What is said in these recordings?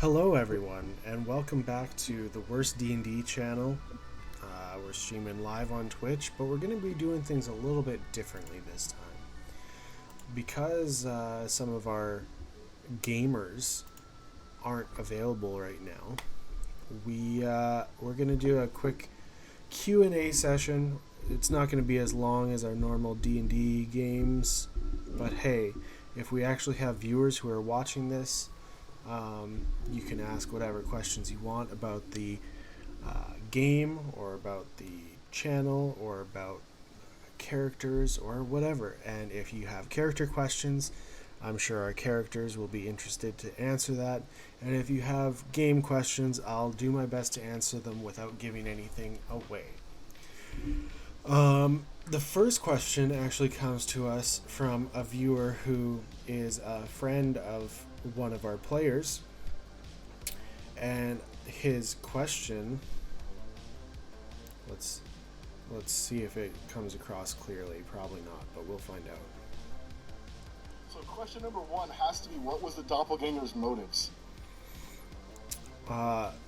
Hello, everyone, and welcome back to the Worst D&D channel. We're streaming live on Twitch, but we're going to be doing things a little bit differently this time. Because some of our gamers aren't available right now, we're going to do a quick Q&A session. It's not going to be as long as our normal D&D games, but hey, if we actually have viewers who are watching this, you can ask whatever questions you want about the game or about the channel or about characters or whatever. And if you have character questions, I'm sure our characters will be interested to answer that. And if you have game questions, I'll do my best to answer them without giving anything away. The first question actually comes to us from a viewer who is a friend of one of our players, and his question, let's see if it comes across clearly. Probably not, but we'll find out. So question number one has to be, what was the doppelganger's motives?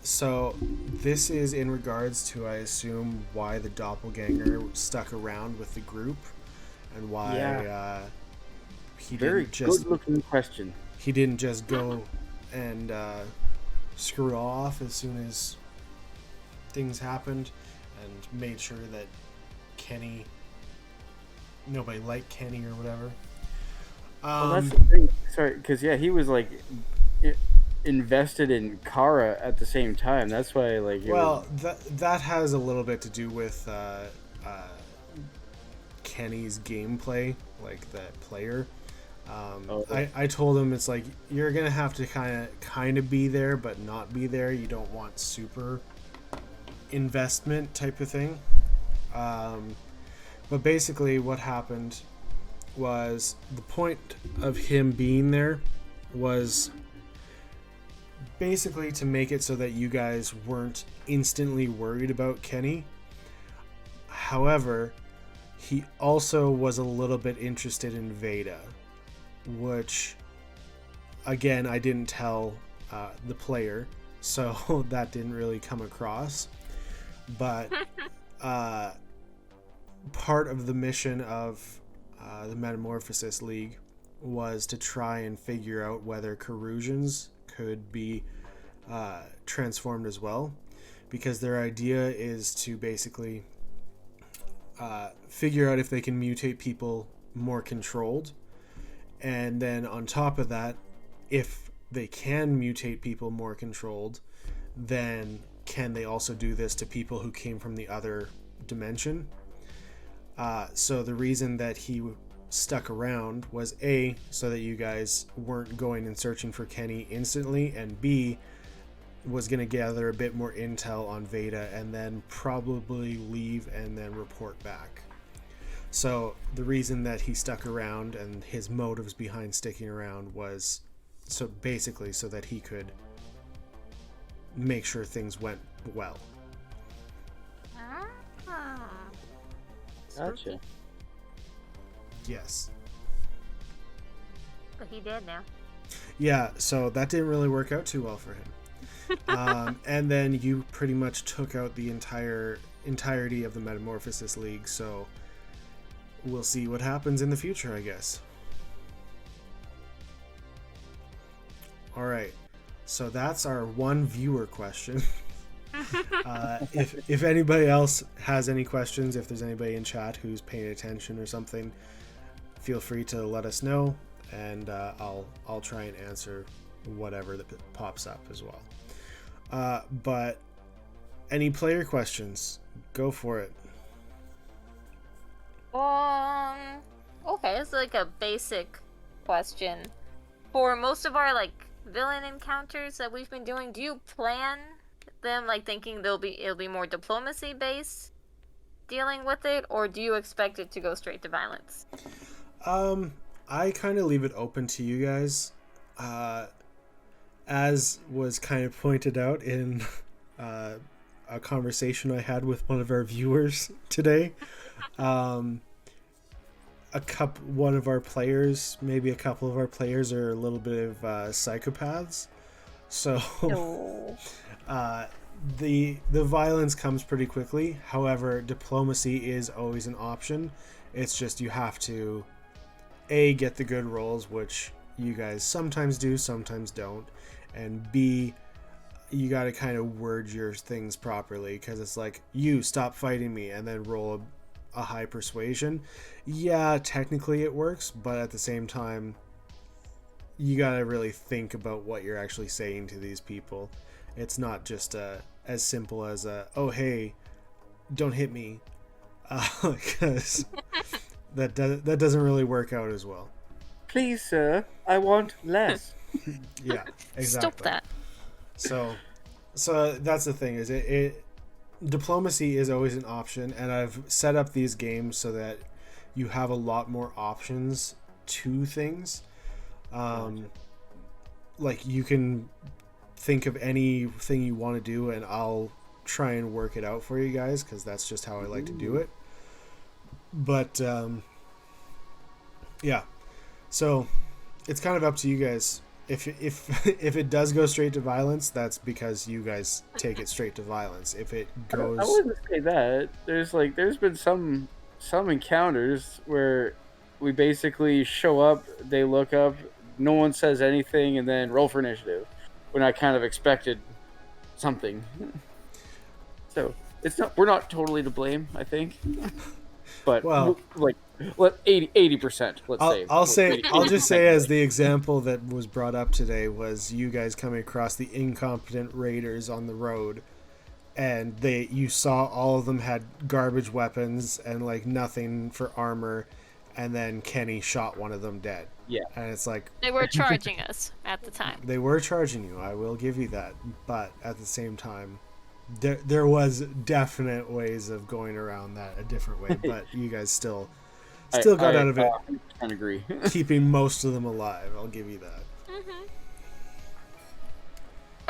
So this is in regards to, I assume, why the doppelganger stuck around with the group and why he Very didn't just good-looking question. he didn't just go and screw off as soon as things happened, and made sure that nobody liked Kenny or whatever. Well, that's the thing. Sorry, because he was like invested in Kara at the same time. That's why, that has a little bit to do with Kenny's gameplay, like the player. I told him it's like you're gonna have to kind of be there but not be there. You don't want super investment type of thing. But basically what happened was, the point of him being there was basically to make it so that you guys weren't instantly worried about Kenny. However, he also was a little bit interested in Veda, which, again, I didn't tell the player, so that didn't really come across. But part of the mission of the Metamorphosis League was to try and figure out whether Carusians could be transformed as well, because their idea is to basically figure out if they can mutate people more controlled, and then on top of that, if they can mutate people more controlled, then can they also do this to people who came from the other dimension? So the reason that he stuck around was A, so that you guys weren't going and searching for Kenny instantly, and B, was going to gather a bit more intel on Veda and then probably leave and then report back. So the reason that he stuck around and his motives behind sticking around was so that he could make sure things went well. Gotcha. Yes. But he did now. Yeah, so that didn't really work out too well for him. And then you pretty much took out the entirety of the Metamorphosis League, so we'll see what happens in the future, I guess. Alright, so that's our one viewer question. If anybody else has any questions, if there's anybody in chat who's paying attention or something, feel free to let us know, and I'll try and answer whatever that pops up as well. But any player questions, go for it. Okay, it's like a basic question. For most of our villain encounters that we've been doing, do you plan them thinking it'll be more diplomacy based dealing with it, or do you expect it to go straight to violence? I kind of leave it open to you guys. As was kind of pointed out in a conversation I had with one of our viewers today, one of our players, maybe a couple of our players, are a little bit of psychopaths. So No. the violence comes pretty quickly. However, diplomacy is always an option. It's just you have to get the good rolls, which you guys sometimes do, sometimes don't, and B, you got to kind of word your things properly, because it's like, you stop fighting me, and then roll a high persuasion. Yeah, technically it works, but at the same time, you got to really think about what you're actually saying to these people. It's not just as simple as oh hey, don't hit me, because that doesn't really work out as well. Please, sir, I want less. Yeah, exactly. Stop that. So that's the thing, is it diplomacy is always an option, and I've set up these games so that you have a lot more options to things. Like, you can think of anything you want to do, and I'll try and work it out for you guys, because that's just how I like to do it. But yeah, so it's kind of up to you guys. If it does go straight to violence, that's because you guys take it straight to violence. If it goes, I wouldn't say that. There's been some encounters where we basically show up, they look up, no one says anything, and then roll for initiative when I kind of expected something. So we're not totally to blame, I think. But well, like, let 80%. I'll just say, as the example that was brought up today was you guys coming across the incompetent raiders on the road, and you saw all of them had garbage weapons and like nothing for armor, and then Kenny shot one of them dead. Yeah, and it's like, They were charging us at the time. they were charging you. I will give you that, but at the same time, there was definite ways of going around that a different way, but you guys still got out of it. I agree. Keeping most of them alive. I'll give you that. Mm-hmm.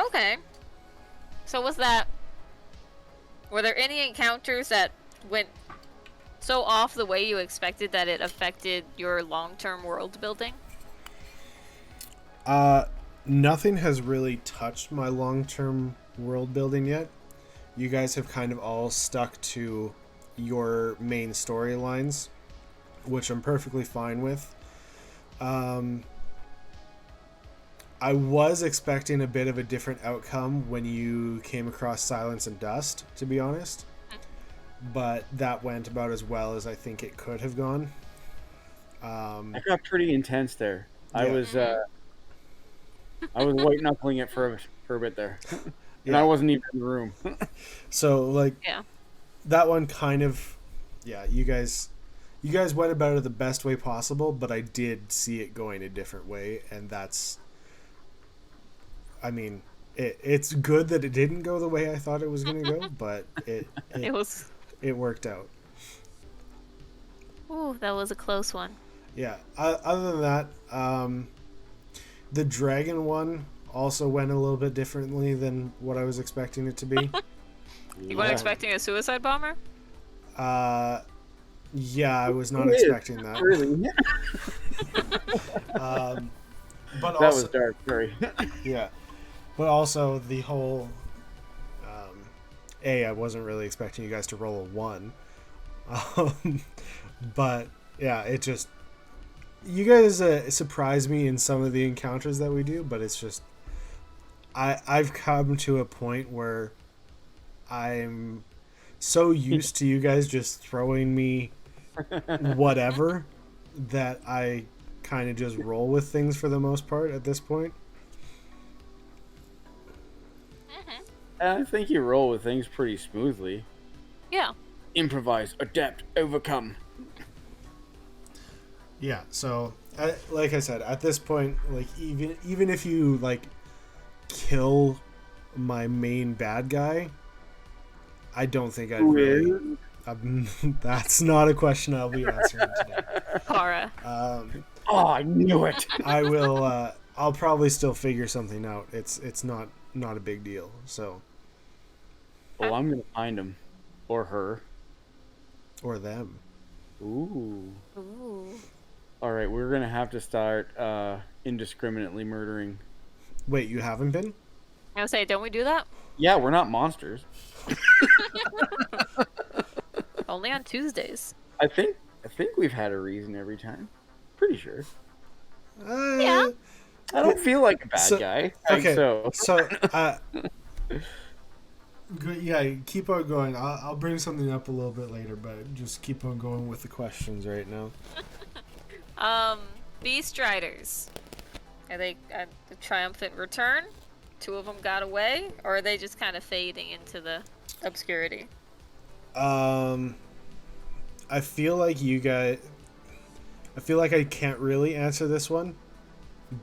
Okay. So was that... Were there any encounters that went so off the way you expected that it affected your long-term world building? Nothing has really touched my long-term world building yet. You guys have kind of all stuck to your main storylines, which I'm perfectly fine with. I was expecting a bit of a different outcome when you came across Silence and Dust, to be honest. But that went about as well as I think it could have gone. I got pretty intense there. Yeah. I was white knuckling it for a bit there, and Yeah. I wasn't even in the room. So like, Yeah. that one kind of, yeah, you guys went about it the best way possible, but I did see it going a different way, and that's, I mean, it's good that it didn't go the way I thought it was going to go, but it worked out. Ooh, that was a close one. Yeah. Other than that, the dragon one also went a little bit differently than what I was expecting it to be. You weren't expecting a suicide bomber? Yeah, I was not expecting that. Really? But That was dark. Sorry. yeah, but also the whole I wasn't really expecting you guys to roll a 1, but yeah, it just, you guys surprise me in some of the encounters that we do, but it's just, I've come to a point where I'm so used to you guys just throwing me whatever that I kind of just roll with things for the most part at this point. I think you roll with things pretty smoothly. Yeah. Improvise, adapt, overcome. Yeah, so like I said, at this point, like, even if you like kill my main bad guy, I don't think I'd really. That's not a question I'll be answering today. Kara. Oh, I knew it. I will. I'll probably still figure something out. It's not a big deal. So. Oh, I'm gonna find him, or her, or them. Ooh. Ooh. All right, we're gonna have to start indiscriminately murdering. Wait, you haven't been? I was say, don't we do that? Yeah, we're not monsters. Only on Tuesdays. I think we've had a reason every time. Pretty sure. Yeah. I don't feel like a bad guy. Okay, So yeah, keep on going. I'll bring something up a little bit later, but just keep on going with the questions right now. Beast Riders. Are they a triumphant return? 2 of them got away, or are they just kind of fading into the obscurity? I feel like I can't really answer this one,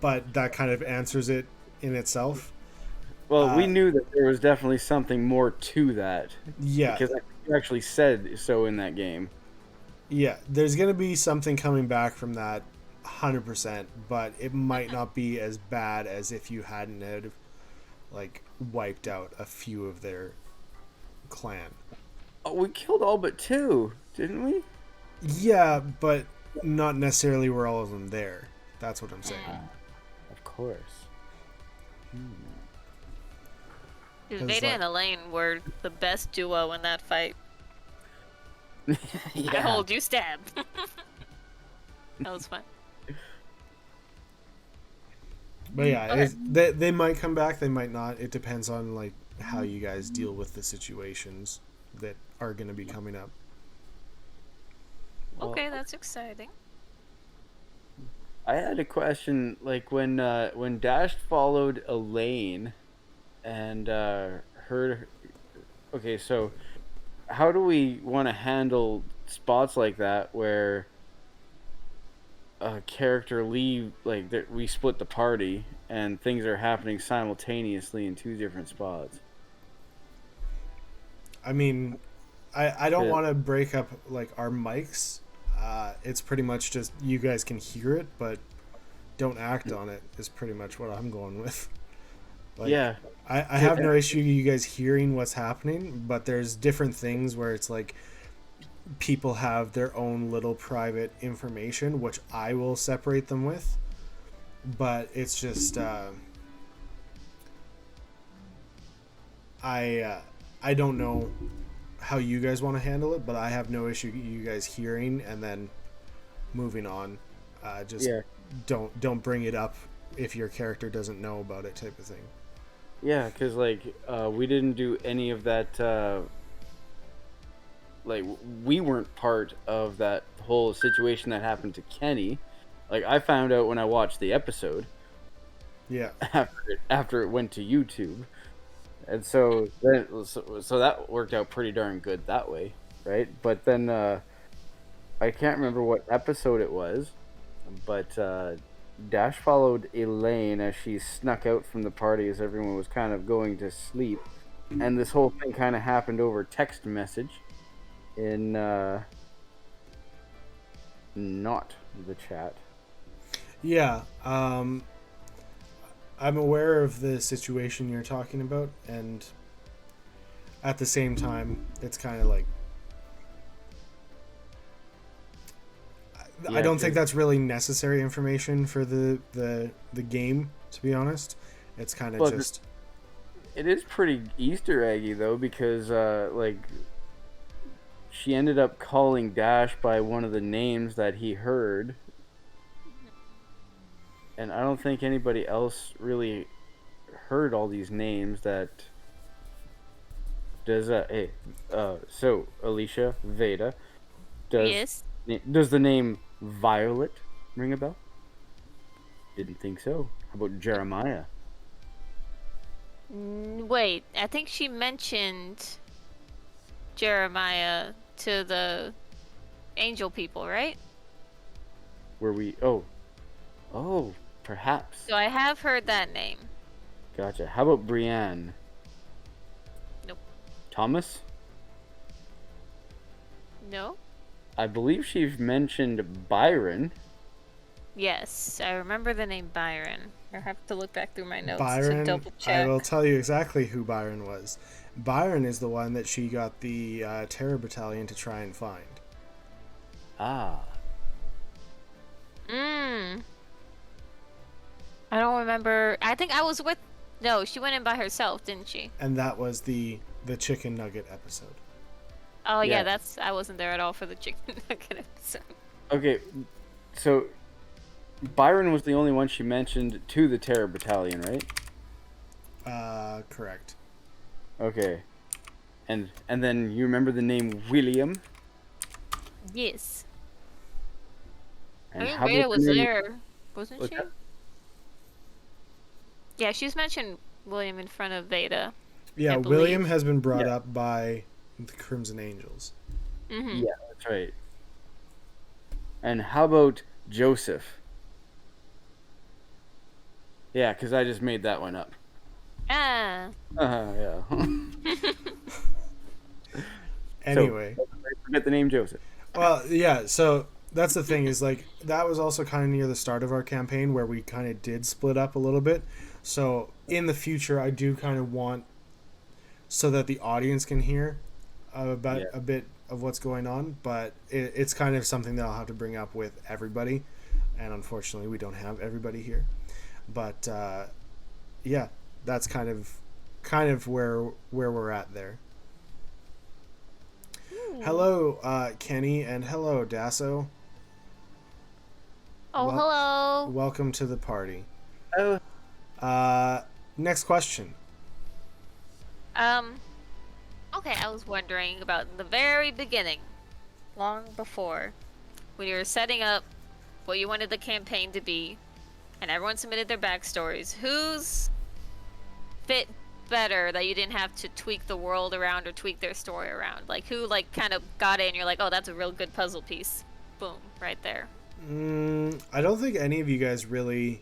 but that kind of answers it in itself. well, we knew that there was definitely something more to that. Yeah, Because you actually said so in that game. yeah. There's gonna be something coming back from that, 100%. But it might not be as bad as if you hadn't had, like, wiped out a few of their clan. Oh, we killed all but 2, didn't we? Yeah, but not necessarily were all of them there. That's what I'm saying. Of course. Dude, 'Cause, Veda like- and Elaine were the best duo in that fight. I Yeah. hold, you stab. That was fun. But yeah, Okay. they might come back. They might not. It depends on like how you guys deal with the situations that are going to be coming up. Well, Okay, that's exciting. I had a question, like when Dash followed Elaine and heard. Okay, so how do we want to handle spots like that where a character we split the party and things are happening simultaneously in 2 different spots? I mean, I don't Yeah. want to break up like our mics. It's pretty much just you guys can hear it, but don't act on it. Is pretty much what I'm going with. Like, Yeah. I have no issue you guys hearing what's happening, but there's different things where it's like people have their own little private information, which I will separate them with. But it's just I don't know how you guys want to handle it, but I have no issue you guys hearing and then moving on. Just Yeah. don't bring it up if your character doesn't know about it, type of thing. Yeah, because we didn't do any of that. We weren't part of that whole situation that happened to Kenny. Like, I found out when I watched the episode Yeah. after it went to YouTube, and so that worked out pretty darn good that way, right? But then I can't remember what episode it was, but Dash followed Elaine as she snuck out from the party as everyone was kind of going to sleep, and this whole thing kind of happened over text message in not the chat. Yeah. I'm aware of the situation you're talking about, and at the same time, it's kind of like I don't think that's really necessary information for the game, to be honest. It's kind of Well, just It is pretty Easter eggy though, because she ended up calling Dash by one of the names that he heard, and I don't think anybody else really heard all these names. That does so Alicia, Veda, Yes. does the name Violet ring a bell? Didn't think so. How about Jeremiah? Wait, I think she mentioned Jeremiah to the angel people, right? Were we? Oh, perhaps. So I have heard that name. Gotcha. How about Brienne? Nope. Thomas? No? I believe she's mentioned Byron. Yes, I remember the name Byron. I have to look back through my notes to Byron. double I check. will tell you exactly who Byron was. Byron is the one that she got the Terror Battalion to try and find. Ah. I don't remember. I think I was with No, she went in by herself, didn't she? and that was the chicken nugget episode. Oh Yeah. yeah, that's I wasn't there at all for the chicken nugget episode. Okay, so Byron was the only one she mentioned to the Terror Battalion, right? Correct. Okay. And then you remember the name William? Yes. And I mean, how Rita about was the name- there, wasn't What's she? that? Yeah, she's mentioned William in front of Veda. Yeah, I believe. William has been brought Yeah. up by the Crimson Angels. Mm-hmm. Yeah, that's right. And how about Joseph? Yeah, because I just made that one up. Ah. Yeah. Anyway, Forget the name Joseph. well, yeah. So that's the thing is like that was also kind of near the start of our campaign where we kind of did split up a little bit. So in the future, I do kind of want so that the audience can hear about Yeah. a bit of what's going on, but it's kind of something that I'll have to bring up with everybody, and unfortunately, we don't have everybody here. But yeah, that's kind of where we're at there. Hello, Kenny, and hello, Dasso. Oh, Well- hello. Welcome to the party. Oh, Next question. Okay, I was wondering about the very beginning, long before, when you were setting up what you wanted the campaign to be, and everyone submitted their backstories. Whose fit better that you didn't have to tweak the world around or tweak their story around? Like, who, like, kind of got it and you're like, oh, that's a real good puzzle piece. Boom, right there. I don't think any of you guys really,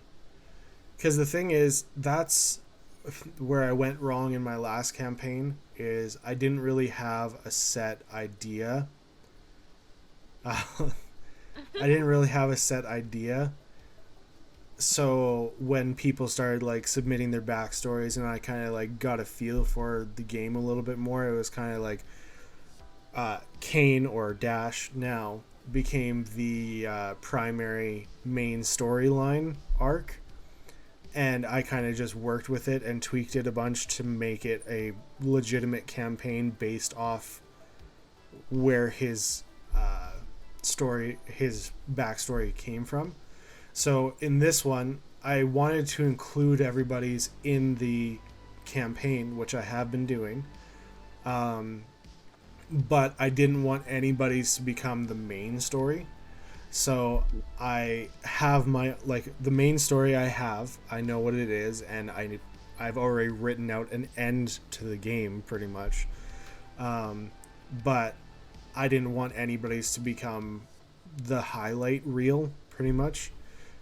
because the thing is, that's where I went wrong in my last campaign. Is I didn't really have a set idea. I didn't really have a set idea. So when people started like submitting their backstories and I kind of like got a feel for the game a little bit more, it was kind of like Kane or Dash now became the primary main storyline arc, and I kind of just worked with it and tweaked it a bunch to make it a legitimate campaign based off where his backstory came from. So in this one, I wanted to include everybody's in the campaign, which I have been doing. But I didn't want anybody's to become the main story. So I have the main story I know what it is, and I've already written out an end to the game pretty much. But I didn't want anybody's to become the highlight reel pretty much.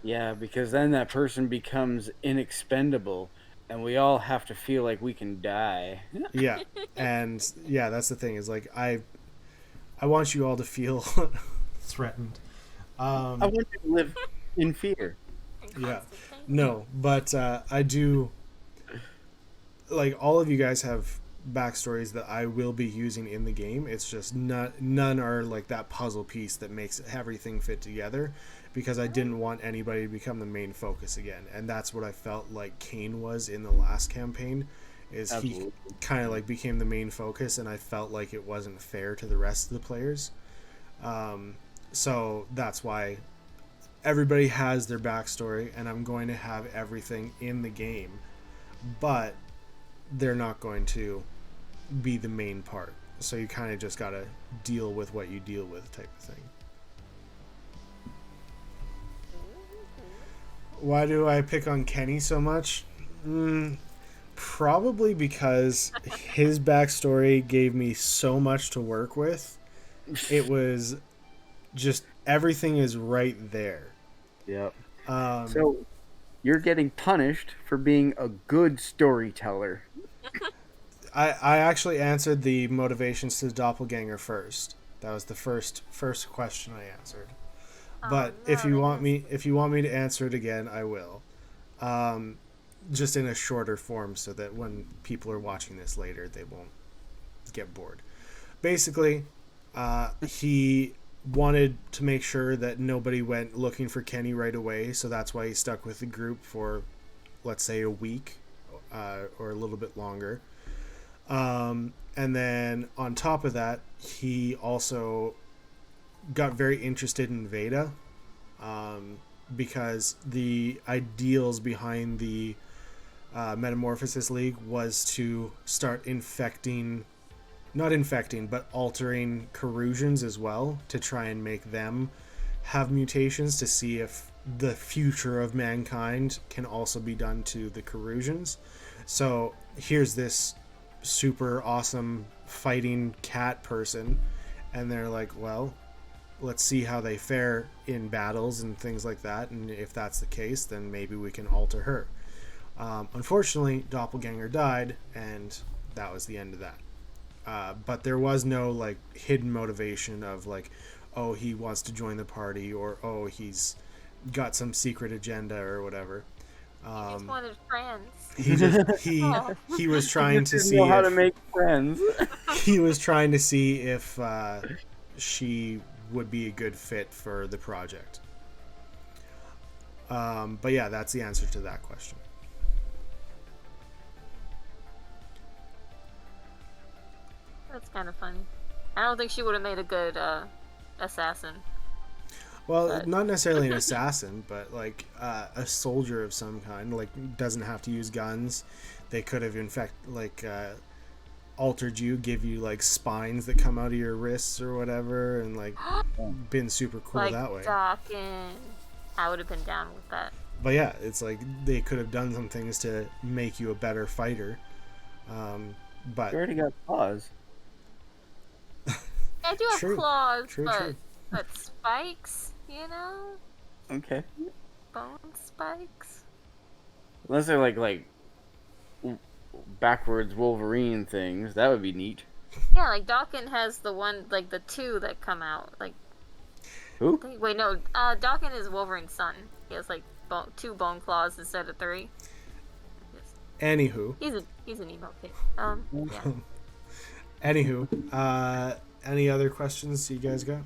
yeah, because then that person becomes inexpendable, and we all have to feel like we can die. Yeah. And yeah, that's the thing is like I want you all to feel threatened. I want you to live in fear. Yeah. No, but I do like all of you guys have backstories that I will be using in the game. It's just none are like that puzzle piece that makes everything fit together, because I didn't want anybody to become the main focus again. And that's what I felt like Kane was in the last campaign, is Absolutely. he kind of like became the main focus, and I felt like it wasn't fair to the rest of the players. So that's why everybody has their backstory, and I'm going to have everything in the game, but they're not going to be the main part. So you kind of just got to deal with what you deal with, type of thing. Why do I pick on Kenny so much? Probably because his backstory gave me so much to work with. It was just everything is right there. Yep. Um, So you're getting punished for being a good storyteller. I actually answered the motivations to the doppelganger first. That was the first question I answered. But if you want me to answer it again, I will. Just in a shorter form, so that when people are watching this later, they won't get bored. Basically, he wanted to make sure that nobody went looking for Kenny right away, so that's why he stuck with the group for, let's say, a week or a little bit longer. And then on top of that, he also got very interested in Veda, because the ideals behind the Metamorphosis League was to start but altering Carusians as well, to try and make them have mutations, to see if the future of mankind can also be done to the Carusians. So here's this super awesome fighting cat person, and they're like, well, let's see how they fare in battles and things like that, and if that's the case, then maybe we can alter her. Unfortunately, Doppelganger died, and that was the end of that. But there was no like hidden motivation of like, oh, he wants to join the party, or oh, he's got some secret agenda or whatever. He just wanted friends. He was trying to see how to make friends. He was trying to see if she would be a good fit for the project. But yeah, that's the answer to that question. That's kind of funny. I don't think she would have made a good assassin. Well, not necessarily an assassin, but like a soldier of some kind. Like, doesn't have to use guns. They could have, in fact, like altered you, give you like spines that come out of your wrists or whatever, and like been super cool like that way. Dawkins. I would have been down with that. But yeah, it's like they could have done some things to make you a better fighter. But You already got claws. I do have claws, True. but spikes, you know? Okay. Bone spikes. Unless they're like backwards Wolverine things, that would be neat. Yeah, like Dawkins has the one, like the two that come out. Like, Who? wait, no, Dawkins is Wolverine's son. He has like two bone claws instead of three. Anywho. He's an emo kid. Yeah. Anywho, any other questions you guys got?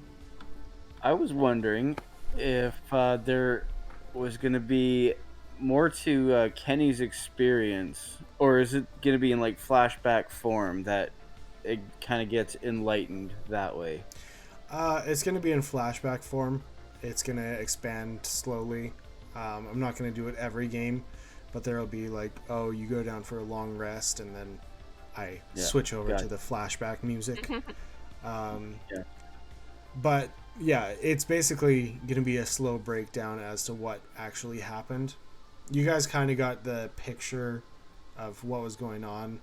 I was wondering if there was going to be more to Kenny's experience, or is it going to be in like flashback form that it kind of gets enlightened that way? It's going to be in flashback form. It's going to expand slowly. I'm not going to do it every game, but there'll be like, oh, you go down for a long rest, and then I switch over to the flashback music. But yeah, it's basically going to be a slow breakdown as to what actually happened. You guys kind of got the picture of what was going on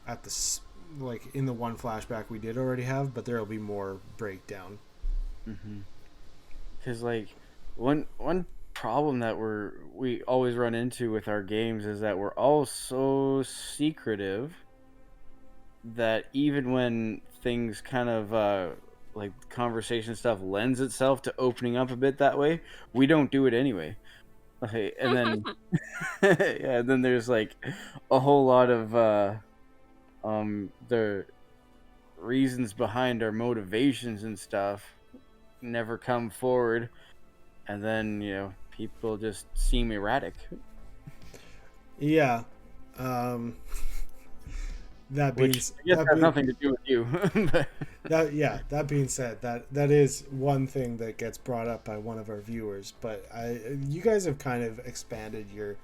at the like in the one flashback we did already have, but there'll be more breakdown. Because like one problem that we always run into with our games is that we're all so secretive that even when things kind of like conversation stuff lends itself to opening up a bit that way, we don't do it anyway. Okay, and then then there's like a whole lot of the reasons behind our motivations and stuff never come forward, and then people just seem erratic. Yeah. That being, Which I guess has nothing to do with you. That being said, that is one thing that gets brought up by one of our viewers. But you guys have kind of expanded your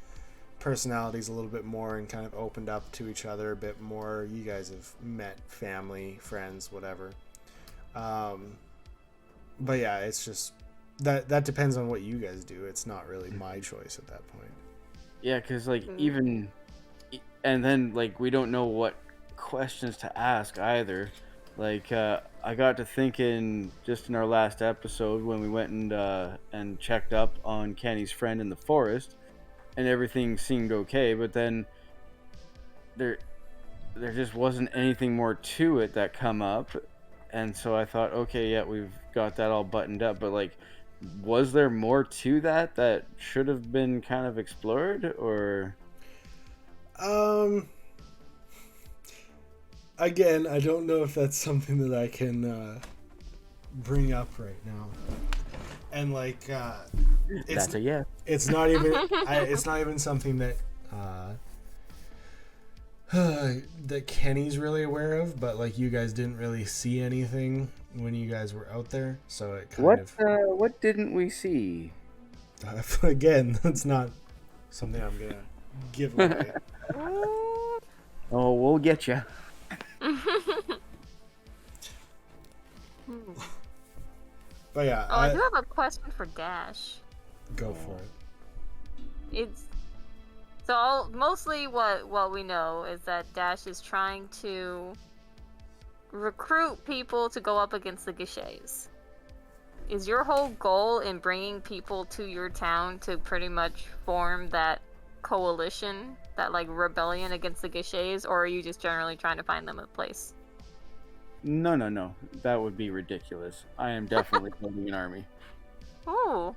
personalities a little bit more and kind of opened up to each other a bit more. You guys have met family, friends, whatever. But yeah, it's just that depends on what you guys do. It's not really my choice at that point. Yeah, because like and then like we don't know what questions to ask either. Like I got to thinking just in our last episode when we went and checked up on Kenny's friend in the forest, and everything seemed okay, but then there just wasn't anything more to it that come up, and so I thought, okay, yeah, we've got that all buttoned up, but like, was there more to that should have been kind of explored, or? Again, I don't know if that's something that I can bring up right now. And like, that's a yes. It's not even. It's not even something that that Kenny's really aware of, but like you guys didn't really see anything when you guys were out there, so it kind of What didn't we see? again, that's not something I'm gonna give away. Oh, we'll get you. But yeah, Oh, I do have a question for Dash. go for it. It's so mostly what we know is that Dash is trying to recruit people to go up against the Gishays. Is your whole goal in bringing people to your town to pretty much form that coalition, that like rebellion against the Gishays, or are you just generally trying to find them a place? No. That would be ridiculous. I am definitely building an army. Ooh.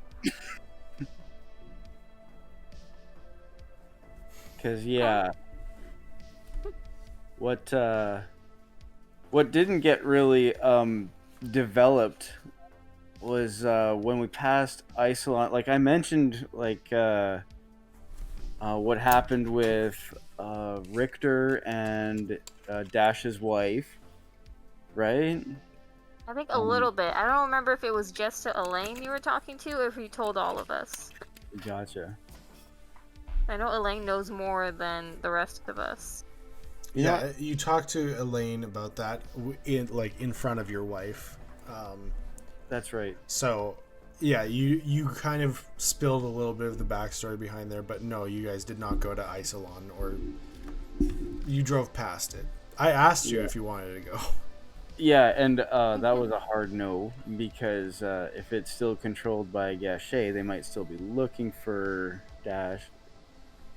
Cause what didn't get really developed was when we passed Isolon. Like I mentioned, like what happened with Richter and Dash's wife, right? I think a little bit. I don't remember if it was just to Elaine you were talking to, or if you told all of us. Gotcha. I know Elaine knows more than the rest of us. Yeah, you talked to Elaine about that in front of your wife. That's right. So, yeah, you kind of spilled a little bit of the backstory behind there, but no, you guys did not go to Isolon, or you drove past it. I asked you if you wanted to go. Yeah, and that was a hard no, because if it's still controlled by Gachet, they might still be looking for Dash.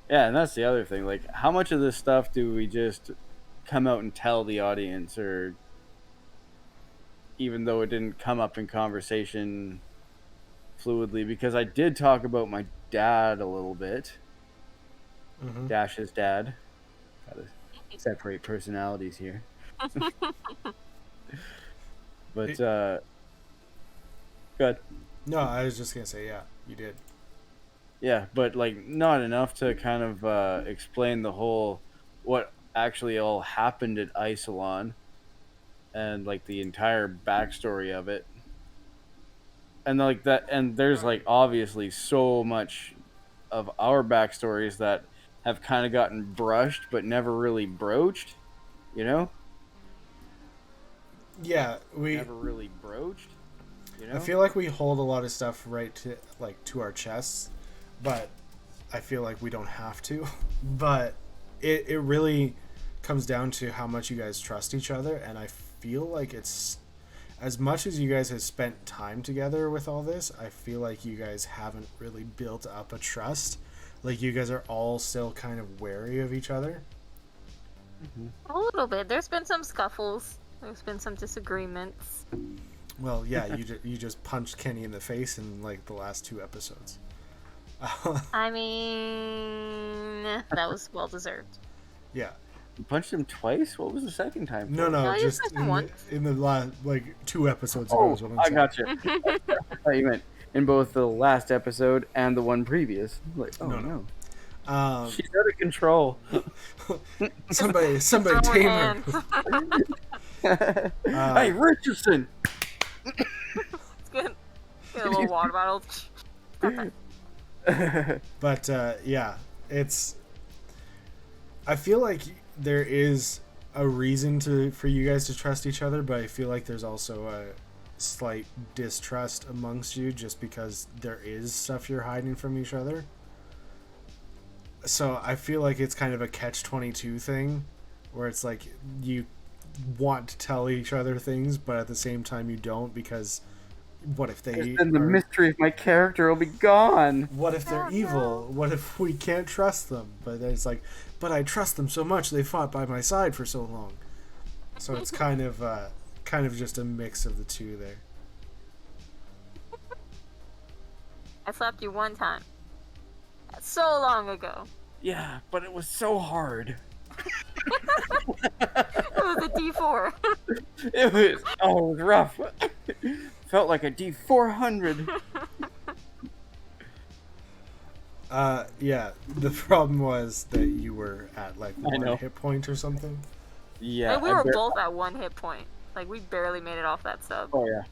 Yeah, and that's the other thing. Like, how much of this stuff do we just come out and tell the audience, or even though it didn't come up in conversation fluidly? Because I did talk about my dad a little bit. Mm-hmm. Dash's dad. Gotta separate personalities here. But, good. No, I was just gonna say, yeah, you did. Yeah, but like not enough to kind of explain the whole what actually all happened at Isolon and like the entire backstory of it. And like that, and there's like obviously so much of our backstories that have kind of gotten brushed but never really broached, you know? Yeah, we Never really broached, you know? I feel like we hold a lot of stuff right to our chests, but I feel like we don't have to. But it really comes down to how much you guys trust each other, and I feel like it's as much as you guys have spent time together with all this, I feel like you guys haven't really built up a trust. Like you guys are all still kind of wary of each other. A little bit. There's been some scuffles. There's been some disagreements. Well, yeah, you just punched Kenny in the face in like the last 2 episodes. I mean, that was well deserved. Yeah. You punched him twice? What was the second time? No, No, you just punched him once. in the last like 2 episodes ago. Oh, Is what I'm I saying. got you. I thought you meant in both the last episode and the one previous. Like, oh No. no. She's out of control. Somebody Throw tame hands. her. Hey, Richardson! Get a little water bottle. But yeah, it's. I feel like there is a reason for you guys to trust each other, but I feel like there's also a slight distrust amongst you just because there is stuff you're hiding from each other. So I feel like it's kind of a catch-22 thing, where it's like you want to tell each other things, but at the same time you don't, because what if they Then the mystery of my character will be gone. what if they're evil? What if we can't trust them? But then it's like, but I trust them so much. They fought by my side for so long. So it's kind of just a mix of the two there. I slapped you one time. That's so long ago. Yeah, but it was so hard. It was a D4. It was rough. Felt like a D400. Yeah. The problem was that you were at like I know. one hit point or something. Yeah. Like, we I were bar- both at 1 hit point. Like, we barely made it off that sub. Oh yeah.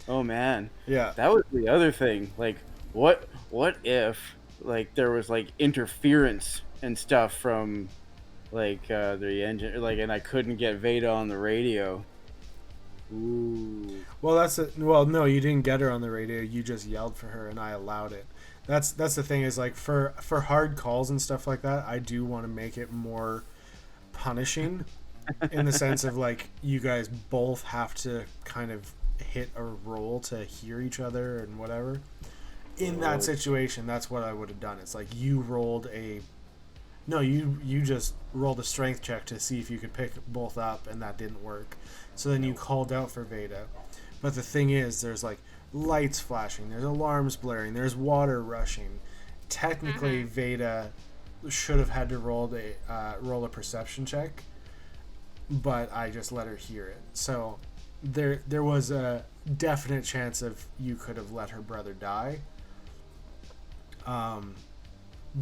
Oh man. Yeah. That was the other thing. Like, what if like there was like interference and stuff from like the engine, like, and I couldn't get Veda on the radio. Ooh. Well, that's it. Well, no, you didn't get her on the radio. You just yelled for her, and I allowed it. That's the thing is like for hard calls and stuff like that. I do want to make it more punishing, in the sense of like you guys both have to kind of hit a roll to hear each other and whatever. In that situation, that's what I would have done. It's like you rolled a. No, you just rolled a strength check to see if you could pick both up, and that didn't work. So then you called out for Veda. But the thing is, there's like lights flashing, there's alarms blaring, there's water rushing. Technically, Veda should have had to roll a perception check, but I just let her hear it. So there was a definite chance of you could have let her brother die.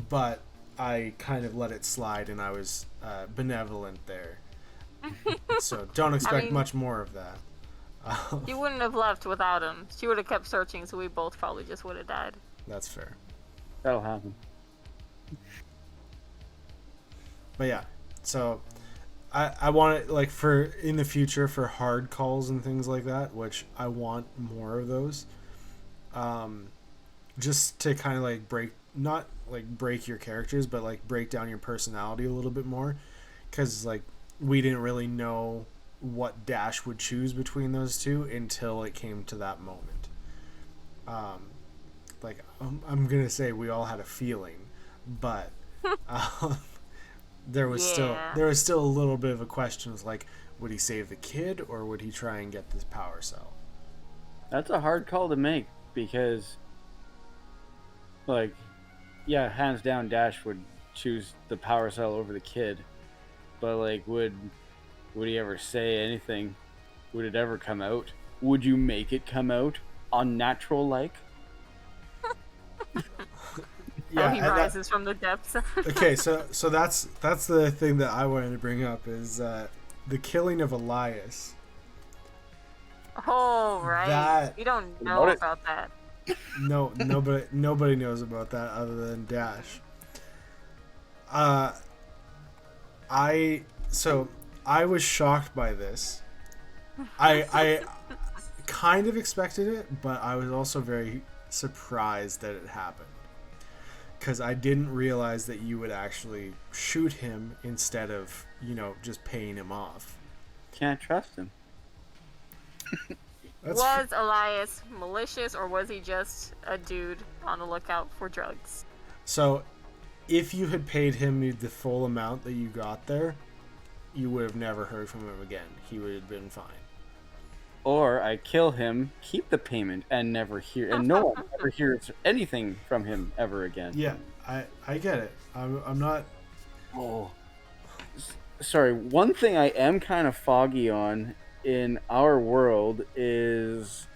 But I kind of let it slide, and I was benevolent there. So don't expect mean- much more of that. She wouldn't have left without him. She would have kept searching, so we both probably just would have died. That's fair. That'll happen. But yeah, so I want it like for in the future for hard calls and things like that, which I want more of those. Just to kind of like not like break your characters, but like break down your personality a little bit more, because like we didn't really know what Dash would choose between those two until it came to that moment. I'm gonna say we all had a feeling, but there was still a little bit of a question. It was like, would he save the kid or would he try and get this power cell? That's a hard call to make because, like, yeah, hands down, Dash would choose the power cell over the kid. But like, would he ever say anything? Would it ever come out? Would you make it come out unnatural like? Oh, he and that- rises from the depths. okay, so that's the thing that I wanted to bring up is the killing of Elias. Oh, right. That- We don't know What it- about that. No, nobody knows about that other than Dash. I was shocked by this. I kind of expected it, but I was also very surprised that it happened. Because I didn't realize that you would actually shoot him instead of, just paying him off. Can't trust him. That's Was Elias malicious, or was he just a dude on the lookout for drugs? So, if you had paid him the full amount that you got there, you would have never heard from him again. He would have been fine. Or I kill him, keep the payment, and never hear, and no one ever hears anything from him ever again. Yeah, I get it. I'm not. Oh, sorry. One thing I am kind of foggy on in our world is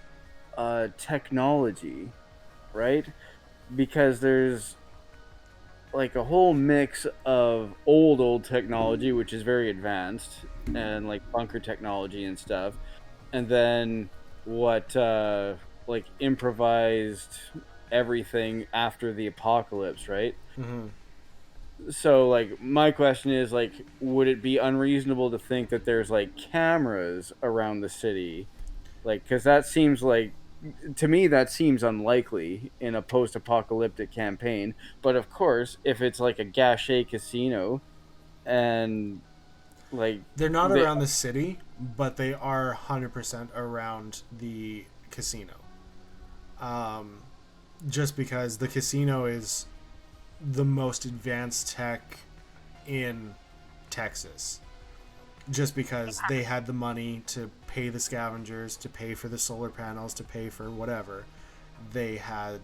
technology, right? Because there's like a whole mix of old technology, which is very advanced, and like bunker technology and stuff, and then what like improvised everything after the apocalypse, right? Mm-hmm. So like my question is like, would it be unreasonable to think that there's like cameras around the city, like, because that seems like, to me that seems unlikely in a post-apocalyptic campaign. But of course, if it's like a gâché casino, and like They're not around the city, but they are 100% around the casino. Just because the casino is the most advanced tech in Texas. Just because they had the money to pay the scavengers, to pay for the solar panels, to pay for whatever. They had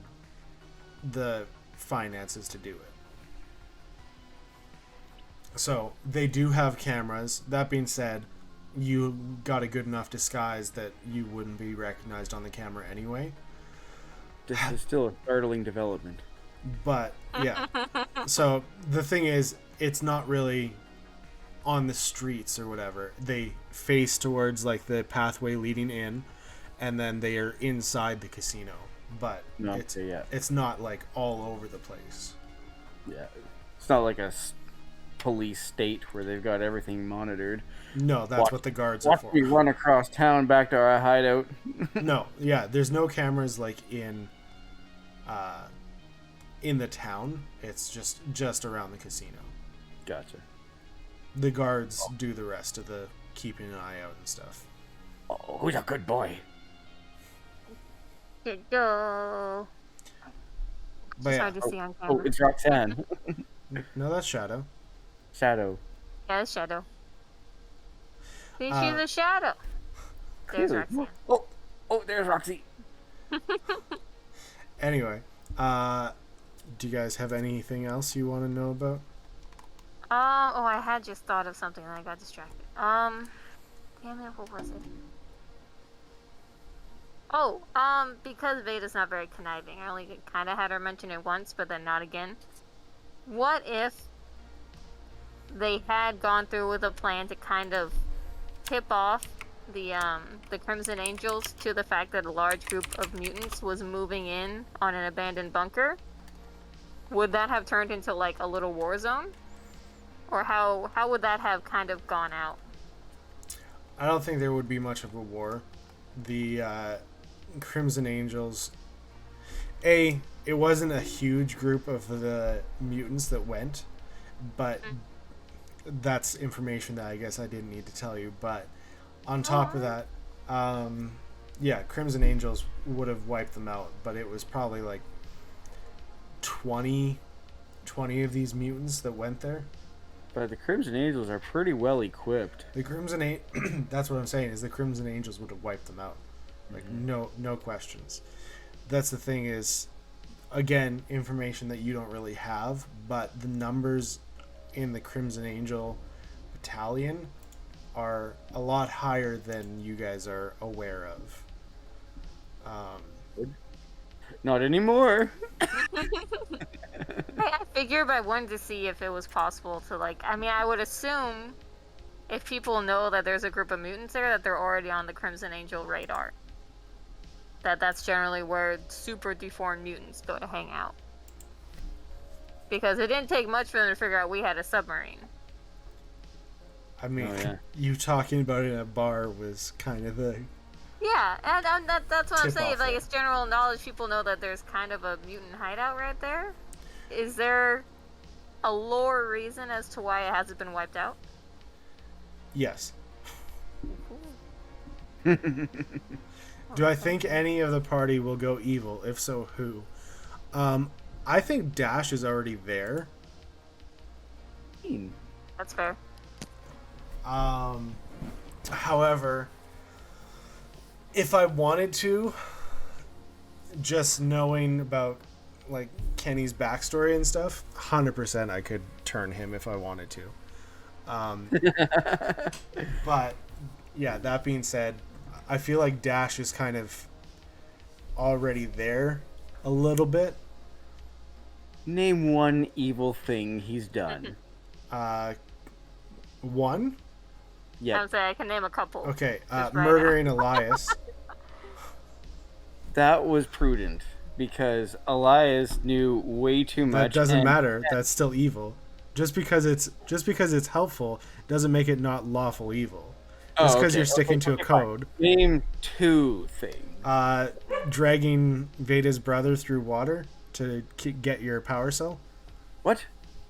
the finances to do it. So they do have cameras. That being said, you got a good enough disguise that you wouldn't be recognized on the camera anyway. this is still a startling development. But yeah. So the thing is, it's not really on the streets or whatever. They face towards like the pathway leading in, and then they are inside the casino. But No, it's yeah. it's not like all over the place. Yeah, it's not like a police state where they've got everything monitored. No, that's Watch- what the guards are Watch for. me run across town back to our hideout. No, yeah, there's no cameras like in the town. It's just around the casino. Gotcha. The guards do the rest of the keeping an eye out and stuff. Oh, who's a good boy? Good go. But It's yeah, hard to see on Oh, camera. it's Roxanne. no, that's Shadow. Shadow. Yeah, it's Shadow. See, she's Uh, a shadow. There's Cool. Roxanne. Oh, there's Roxy. Anyway, do you guys have anything else you want to know about? Oh, I had just thought of something and I got distracted. Damn it, what was it? Oh, because Veda's not very conniving, I only kind of had her mention it once, but then not again. What if they had gone through with a plan to kind of tip off the Crimson Angels to the fact that a large group of mutants was moving in on an abandoned bunker? Would that have turned into like a little war zone? Or how would that have kind of gone out? I don't think there would be much of a war. The Crimson Angels. It wasn't a huge group of the mutants that went, but that's information that I guess I didn't need to tell you. But on top of that, yeah, Crimson Angels would have wiped them out, but it was probably like 20 of these mutants that went there. But the Crimson Angels are pretty well equipped. The that's what I'm saying, is the Crimson Angels would have wiped them out. Like, no questions. That's the thing is, again, information that you don't really have, but the numbers in the Crimson Angel battalion are a lot higher than you guys are aware of. Not anymore. I figured, but I wanted to see if it was possible to, like, I mean, I would assume if people know that there's a group of mutants there, that they're already on the Crimson Angel radar. That's generally where super deformed mutants go to hang out. Because it didn't take much for them to figure out we had a submarine. I mean, Oh, yeah. you talking about it in a bar was kind of the... Yeah, and that's what I'm Tip saying. off Like, there. it's general knowledge. People know that there's kind of a mutant hideout right there. Is there a lore reason as to why it hasn't been wiped out? Yes. Do I think any of the party will go evil? If so, who? I think Dash is already there. That's fair. However, if I wanted to, just knowing about like Kenny's backstory and stuff, 100% I could turn him if I wanted to. But yeah, that being said, I feel like Dash is kind of already there a little bit. Name one evil thing he's done. One? Yeah, I'm saying I can name a couple. Okay, Just right murdering Elias. that was prudent because Elias knew way too much. That doesn't and- matter. That's still evil. Just because it's helpful doesn't make it not lawful evil. Just because okay. you're sticking to a Okay, fine. code. Name two things. Dragging Veda's brother through water to get your power cell. What?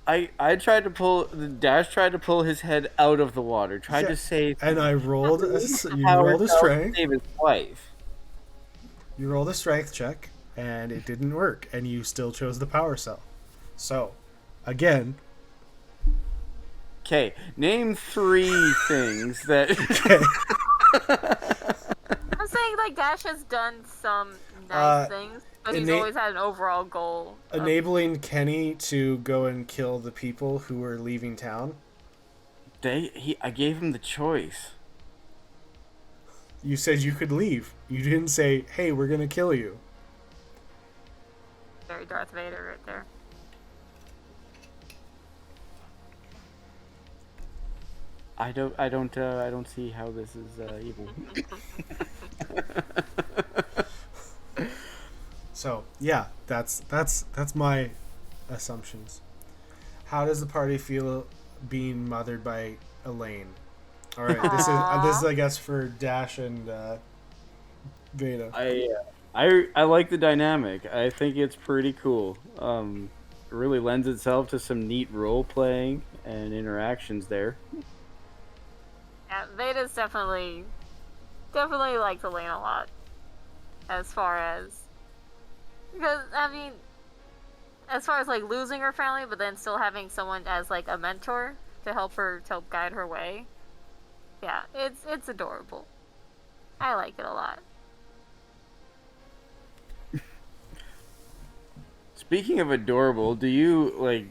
I tried to pull Dash tried to pull his head out of the water. Tried Yeah, to save. And I rolled. You power rolled a cell to strength. Save his wife. You rolled a strength check, and it didn't work, and you still chose the power cell. So, again, Okay, name three things that. I'm saying like Dash has done some nice things, but he's ena- always had an overall goal. of- enabling Kenny to go and kill the people who were leaving town. I gave him the choice. You said you could leave. You didn't say, "Hey, we're gonna kill you." unnecessary Darth Vader right there. I don't see how this is evil. So yeah, that's my assumptions. How does the party feel being mothered by Elaine? All right, this is I guess for Dash and Veda. I like the dynamic. I think it's pretty cool. It really lends itself to some neat role playing and interactions there. Yeah, Veda's definitely liked Elaine a lot. As far as, because I mean, as far as like losing her family, but then still having someone as like a mentor to help guide her way. Yeah, it's adorable. I like it a lot. Speaking of adorable, do you like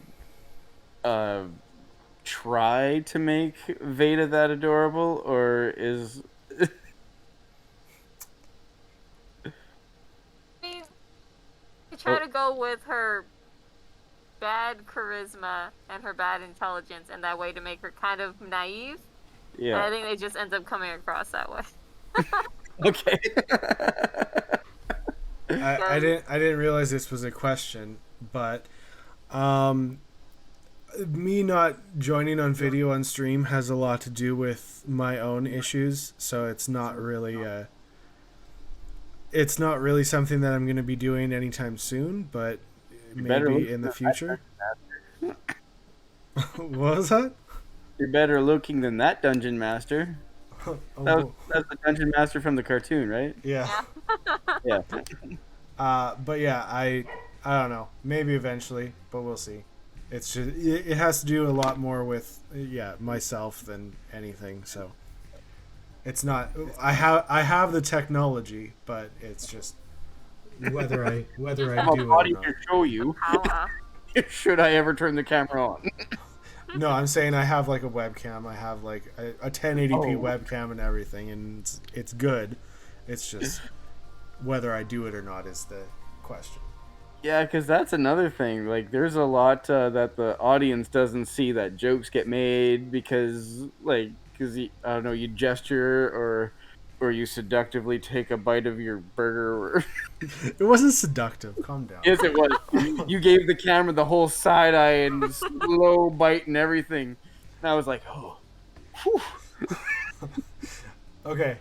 try to make Veda that adorable, or is I mean, you try to go with her bad charisma and her bad intelligence in that way to make her kind of naive. yeah? And I think they just end up coming across that way. Okay. I didn't realize this was a question, but me not joining on video on stream has a lot to do with my own issues, so it's not really something that I'm going to be doing anytime soon, but maybe in the future. What was that? You're better looking than that dungeon master. Oh, That's the dungeon master from the cartoon, right? yeah. Yeah. But yeah, I don't know. Maybe eventually, but we'll see. It's just it has to do a lot more with myself than anything. So it's not. I have the technology, but it's just whether I do it or Body not. to show you. Should I ever turn the camera on? No, I'm saying I have like a webcam. I have like a 1080p webcam and everything, and it's good. It's just whether I do it or not is the question. Yeah, because that's another thing. Like, there's a lot that the audience doesn't see, that jokes get made because I don't know, you gesture or you seductively take a bite of your burger. It wasn't seductive. Calm down. Yes, it was. You gave the camera the whole side eye and slow bite and everything. And I was like, oh. Whew. Okay.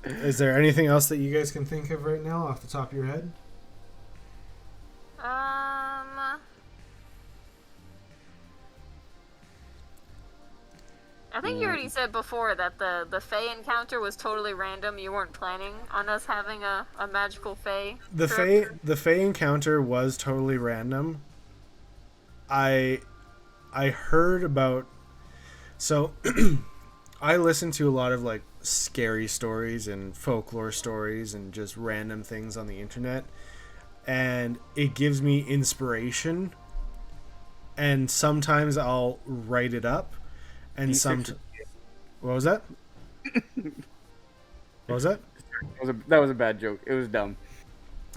Is there anything else that you guys can think of right now off the top of your head? I think you already said before that the Fae encounter was totally random. You weren't planning on us having a magical Fae. The Fae encounter was totally random. I heard about, so I listen to a lot of like scary stories and folklore stories and just random things on the internet, and it gives me inspiration, and sometimes I'll write it up, and what was that? What was that? That was a bad joke. It was dumb.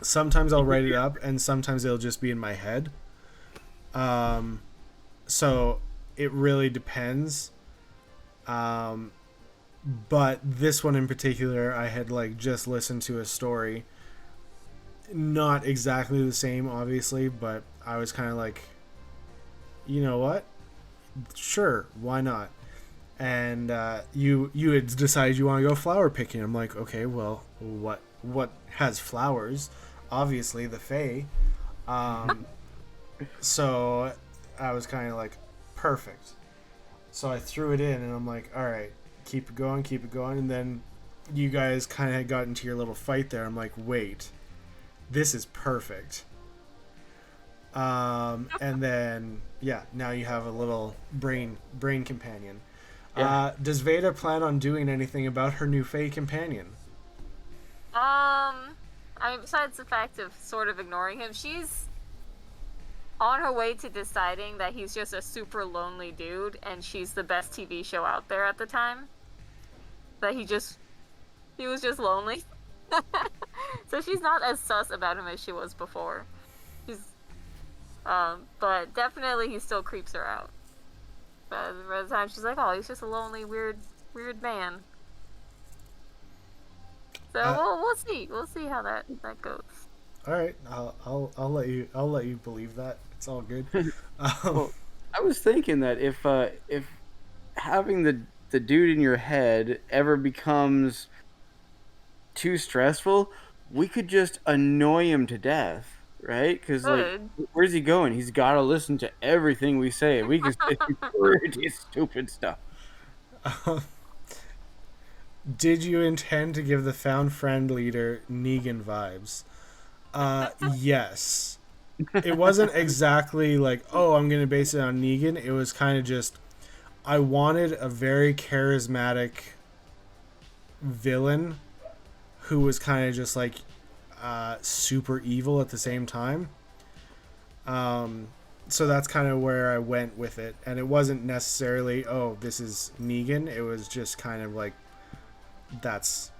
Sometimes I'll write it up, and sometimes it'll just be in my head. So it really depends. But this one in particular, I had like just listened to a story. Not exactly the same, obviously, but I was kind of like, you know what? Sure, why not? And you had decided you want to go flower picking. I'm like, okay, well, what has flowers? Obviously, the Fae. So I was kind of like, perfect. So I threw it in, and I'm like, all right, keep it going. And then you guys kind of had got into your little fight there. I'm like, wait, this is perfect. And then, now you have a little brain companion. Yeah. Does Veda plan on doing anything about her new Fae companion? I mean, besides the fact of sort of ignoring him, she's on her way to deciding that he's just a super lonely dude, and she's the best TV show out there at the time. That he was just lonely. So she's not as sus about him as she was before. He's, but definitely he still creeps her out. But by the time she's like, oh, he's just a lonely, weird man. So we'll see. We'll see how that goes. All right, I'll let you believe that. It's all good. Well, I was thinking that if having the dude in your head ever becomes too stressful, we could just annoy him to death, right? Because like, Good. where's he going? He's got to listen to everything we say. We can say pretty stupid stuff. Did you intend to give the found friend leader Negan vibes? Yes. It wasn't exactly like, oh, I'm going to base it on Negan. It was kind of just, I wanted a very charismatic villain who was kind of just like super evil at the same time. So that's kind of where I went with it. And it wasn't necessarily, oh, this is Negan. It was just kind of like, that's,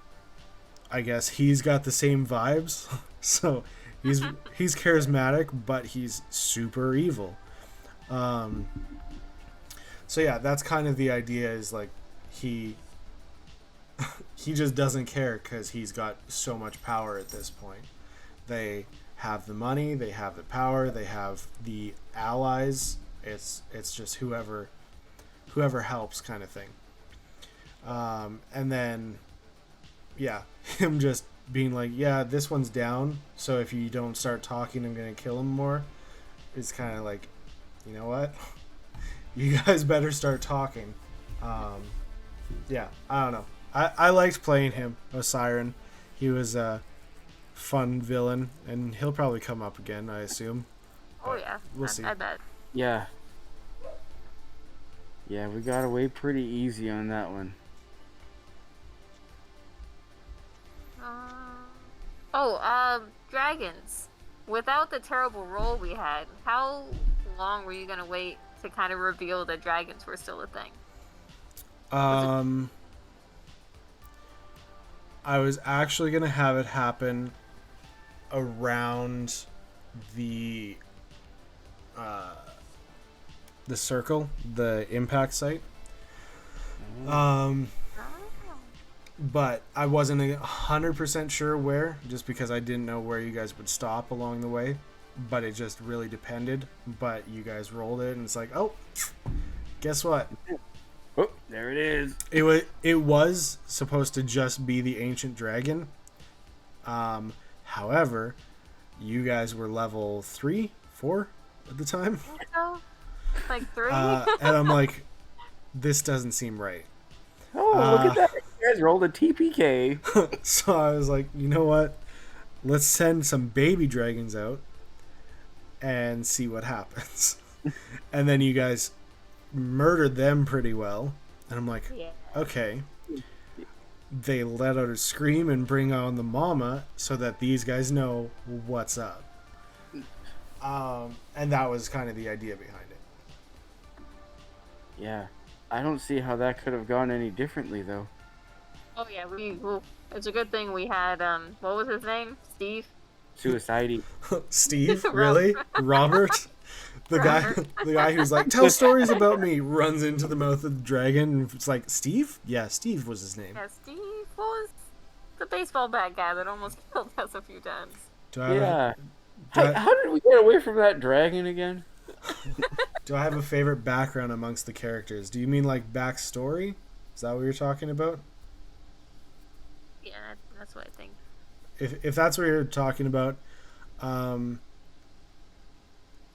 I guess he's got the same vibes. So he's charismatic, but he's super evil. So yeah, that's kind of the idea, is like he just doesn't care because he's got so much power at this point. They have the money, they have the power, they have the allies. It's just whoever helps kind of thing. And then yeah, him just being like, yeah, this one's down, so if you don't start talking, I'm gonna kill him more. It's kind of like, you know what? You guys better start talking. Yeah, I don't know. I liked playing him, Osiren. He was a fun villain, and he'll probably come up again, I assume. Oh yeah, We'll see. I bet. Yeah. Yeah, we got away pretty easy on that one. Dragons. Without the terrible roll we had, how long were you gonna wait to kind of reveal that dragons were still a thing? I was actually gonna have it happen around the circle, the impact site. But I wasn't 100% sure where, just because I didn't know where you guys would stop along the way. But it just really depended. But you guys rolled it, and it's like, oh, guess what? Oh, there it is. It was supposed to just be the ancient dragon. However, you guys were level 3, 4 at the time. So, like 3. And I'm like, this doesn't seem right. Oh, look at that. You guys rolled a TPK. So I was like, you know what? Let's send some baby dragons out and see what happens. And then you guys murdered them pretty well. And I'm like, Yeah. okay. They let out a scream and bring on the mama so that these guys know what's up. And that was kind of the idea behind it. Yeah. I don't see how that could have gone any differently, though. Oh yeah, it's a good thing we had what was his name? Steve? Suicide. Steve, really? Robert? The guy who's like, tell stories about me, runs into the mouth of the dragon, and it's like, Steve? Yeah, Steve was his name. Yeah, Steve was the baseball bat guy that almost killed us a few times. Do I have Yeah. do I- How did we get away from that dragon again? Do I have a favorite background amongst the characters? Do you mean like backstory? Is that what you're talking about? Yeah, that's what I think. If that's what you're talking about, I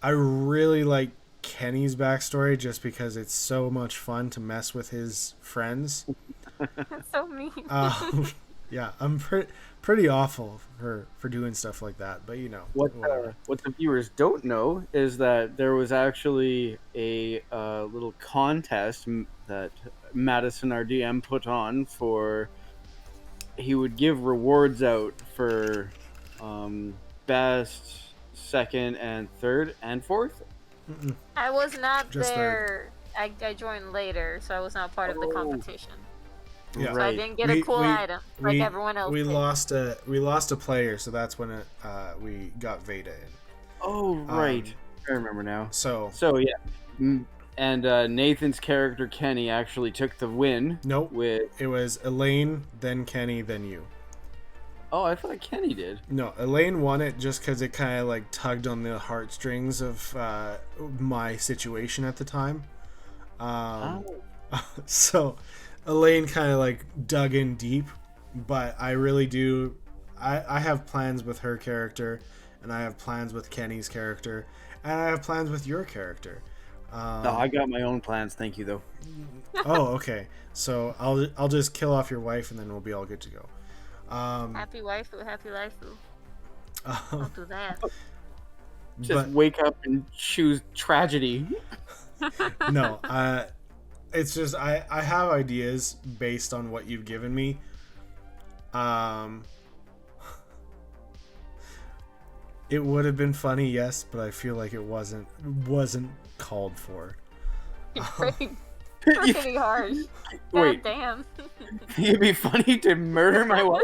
really like Kenny's backstory just because it's so much fun to mess with his friends. That's so mean. Yeah, I'm pretty awful for doing stuff like that, but you know, whatever. What the viewers don't know is that there was actually a little contest that Madison, our DM, put on for. He would give rewards out for best, second, and third, and fourth. I was not Just there. I joined later, so I was not part of the Oh. competition. Yeah. So I Right. didn't get a cool item like everyone else we did. lost a player, so that's when we got Veda in. Oh, right. I remember now. So Yeah. And Nathan's character, Kenny, actually took the win. nope, With... it was Elaine, then Kenny, then you. Oh, I thought Kenny did. No, Elaine won it just because it kind of like tugged on the heartstrings of my situation at the time. So Elaine kind of like dug in deep, but I really do. I have plans with her character, and I have plans with Kenny's character, and I have plans with your character. No, I got my own plans. Thank you, though. Oh, okay. So I'll just kill off your wife, and then we'll be all good to go. Happy waifu, happy lifeu. Don't do that. Just but wake up and choose tragedy. no, it's just I have ideas based on what you've given me. It would have been funny, yes, but I feel like it wasn't called for. Pretty harsh. Wait. God damn. It'd be funny to murder my wife.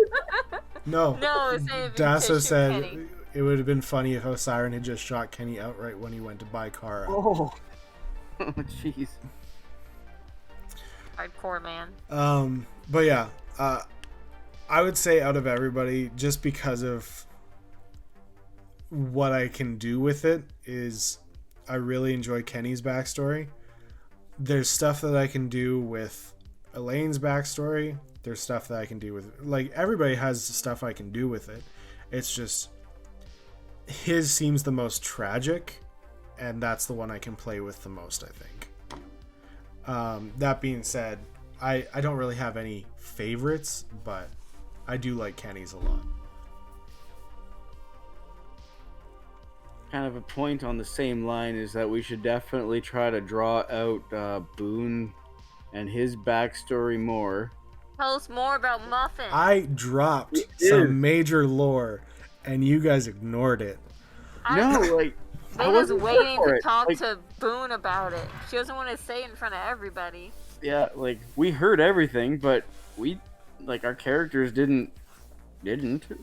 No, No, save it Dasso to shoot said Kenny. it would have been funny if Osiren had just shot Kenny outright when he went to buy Kara. Oh, jeez. Hardcore man. But yeah, I would say out of everybody, just because of what I can do with it, is I really enjoy Kenny's backstory. There's stuff that I can do with Elaine's backstory. There's stuff that I can do with, like, everybody has stuff I can do with it. It's just his seems the most tragic, and that's the one I can play with the most, I think. That being said, I don't really have any favorites, but I do like Kenny's a lot. Kind of a point on the same line is that we should definitely try to draw out Boone and his backstory more. Tell us more about Muffin. I dropped some major lore, and you guys ignored it. No, like, I Veda's wasn't waiting for to it. talk Like, to Boone about it. She doesn't want to say it in front of everybody. yeah, like, we heard everything, but we, like, our characters didn't,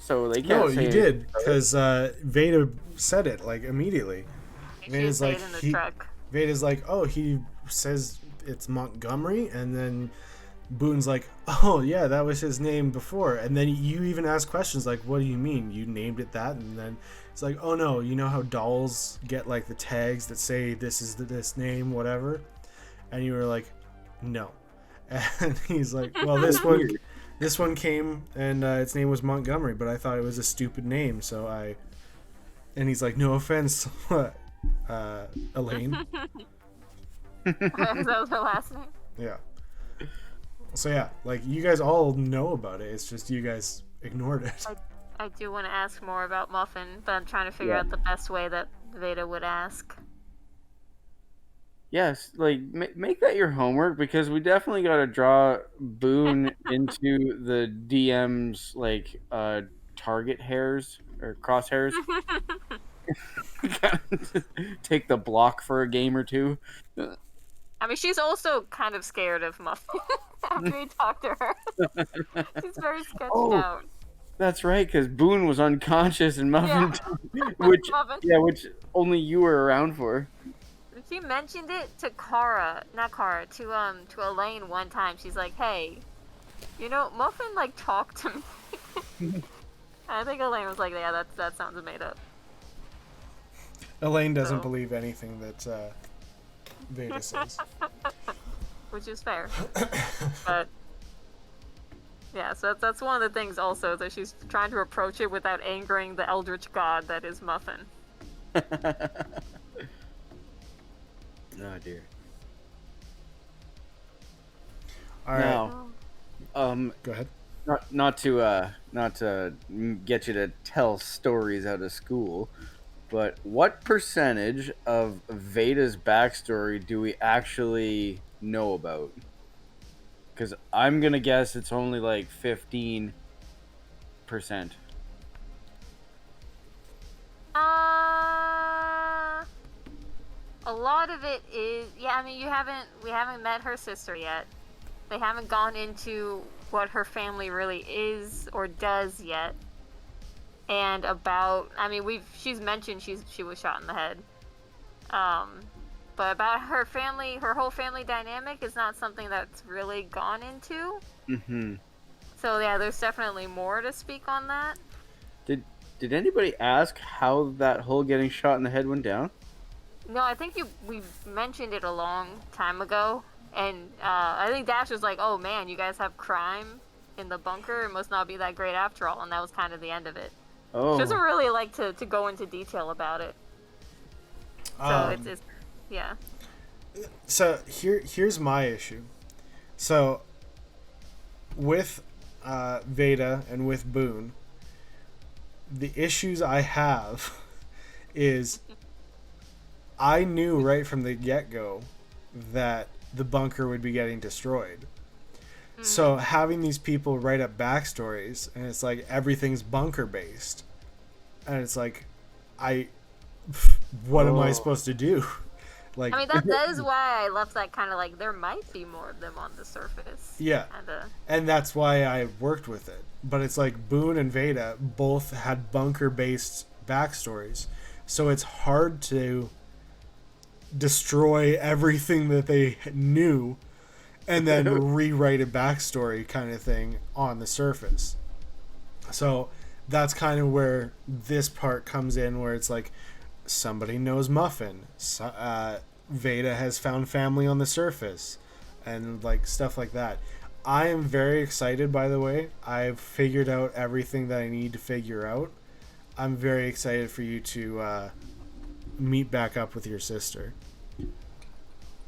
so they can't No, say you did, because Veda said it, like, immediately. She Veda's say like, it in the truck. Veda's like, oh, he says it's Montgomery, and then Boone's like, oh, yeah, that was his name before. And then you even ask questions like, what do you mean? You named it that? And then it's like, oh, no, you know how dolls get, like, the tags that say this is this name, whatever? And you were like, no. And he's like, well, this one came, and its name was Montgomery, but I thought it was a stupid name, so I... And he's like, no offense, Elaine. That was her last name. Yeah. So yeah, like, you guys all know about it. It's just you guys ignored it. I do want to ask more about Muffin, but I'm trying to figure out the best way that Veda would ask. Yes, like, make that your homework, because we definitely got to draw Boone into the DM's, like, target hairs, or crosshairs. Take the block for a game or two. I mean, she's also kind of scared of Muffin after you talk to her. She's very sketched out. That's right, because Boone was unconscious and Muffin, Yeah. which Muffin. which only you were around for. She mentioned it to to Elaine one time. She's like, hey, you know, Muffin, like, talked to me. I think Elaine was like, yeah, that sounds made up. Elaine doesn't So- believe anything that Veda says. Which is fair. But yeah, so that's one of the things also, that she's trying to approach it without angering the eldritch god that is Muffin. Oh dear. All right, Now, go ahead. not to get you to tell stories out of school, but what percentage of Veda's backstory do we actually know about? Because I'm gonna guess it's only like 15%. A lot of it is, yeah, I mean, we haven't met her sister yet. They haven't gone into what her family really is or does yet. And about, I mean, she's mentioned she was shot in the head. But about her family, her whole family dynamic is not something that's really gone into. Mm-hmm. So yeah, there's definitely more to speak on that. Did anybody ask how that whole getting shot in the head went down? No, I think we mentioned it a long time ago, and I think Dash was like, "Oh man, you guys have crime in the bunker. It must not be that great after all," and that was kind of the end of it. Oh. She doesn't really like to go into detail about it. So it's yeah. So here's my issue. So with Veda and with Boone, the issues I have is I knew right from the get-go that the bunker would be getting destroyed. Mm-hmm. So having these people write up backstories, and it's like everything's bunker based, and it's like, what am I supposed to do? Like, I mean, that is why I left that kind of like there might be more of them on the surface. Yeah, and that's why I worked with it. But it's like Boone and Veda both had bunker-based backstories, so it's hard to destroy everything that they knew and then rewrite a backstory kind of thing on the surface. So that's kind of where this part comes in, where it's like somebody knows Muffin, Veda has found family on the surface, and like stuff like that. I am very excited, by the way. I've figured out everything that I need to figure out. I'm very excited for you to meet back up with your sister.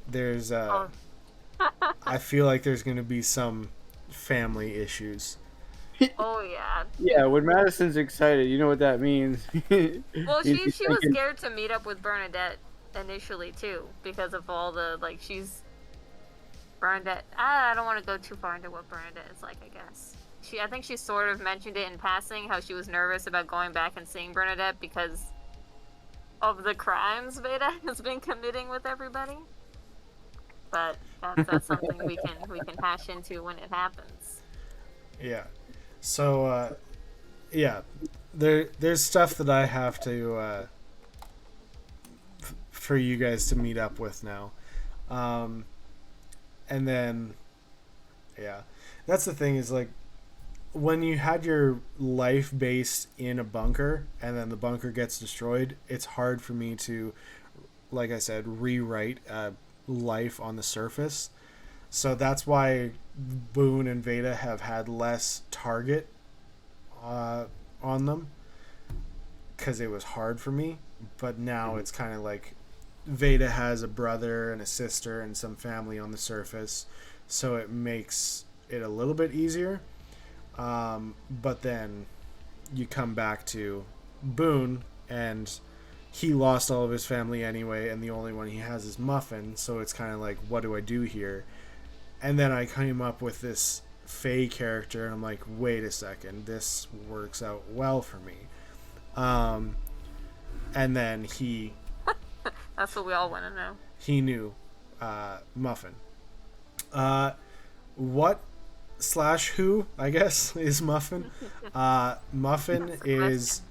There's I feel like there's going to be some family issues. Oh yeah. Yeah, when Madison's excited, you know what that means. Well, she was scared to meet up with Bernadette initially too, because of all the like she's Bernadette. I don't want to go too far into what Bernadette is like. I guess I think she sort of mentioned it in passing how she was nervous about going back and seeing Bernadette because of the crimes Veda has been committing with everybody. But that's something we can hash into when it happens. Yeah. So yeah, there's stuff that I have to for you guys to meet up with now. And then yeah, that's the thing is like when you had your life based in a bunker and then the bunker gets destroyed, it's hard for me to, like I said, rewrite life on the surface. So that's why Boone and Veda have had less target on them, because it was hard for me. But now it's kind of like Veda has a brother and a sister and some family on the surface, so it makes it a little bit easier. But then you come back to Boone, and he lost all of his family anyway, and the only one he has is Muffin, so it's kind of like, what do I do here? And then I came up with this Faye character, and I'm like, wait a second, this works out well for me. And then he... That's what we all want to know. He knew Muffin. What/who, I guess, is Muffin? Muffin is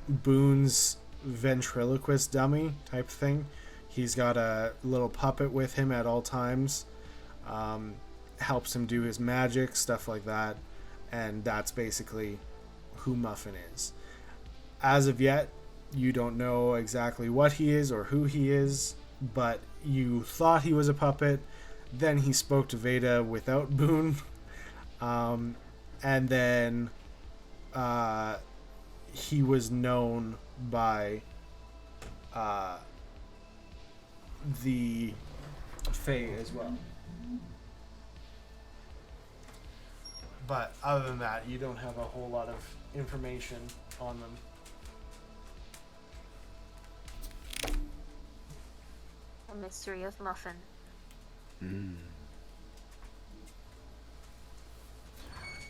Boone's ventriloquist dummy type thing. He's got a little puppet with him at all times. Helps him do his magic, stuff like that. And that's basically who Muffin is. As of yet, you don't know exactly what he is or who he is, but you thought he was a puppet. Then he spoke to Veda without Boone. And then he was known by the Fae as well. But other than that, you don't have a whole lot of information on them. The mystery of Muffin.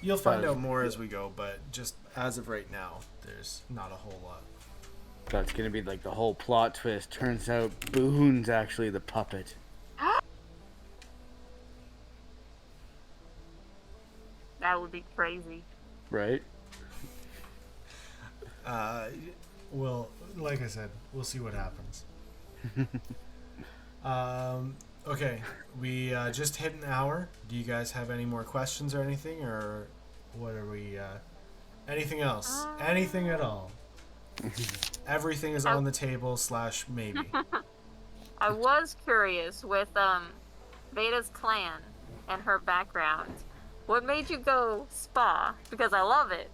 You'll find out more as we go, but just as of right now, there's not a whole lot. That's gonna be like the whole plot twist. Turns out Boone's actually the puppet. That would be crazy. Right? Well, like I said, we'll see what happens. Okay, we just hit an hour. Do you guys have any more questions or anything, or what are we? Anything else? Anything at all? Everything is on the table / maybe. I was curious with Veda's clan and her background. What made you go spa? Because I love it.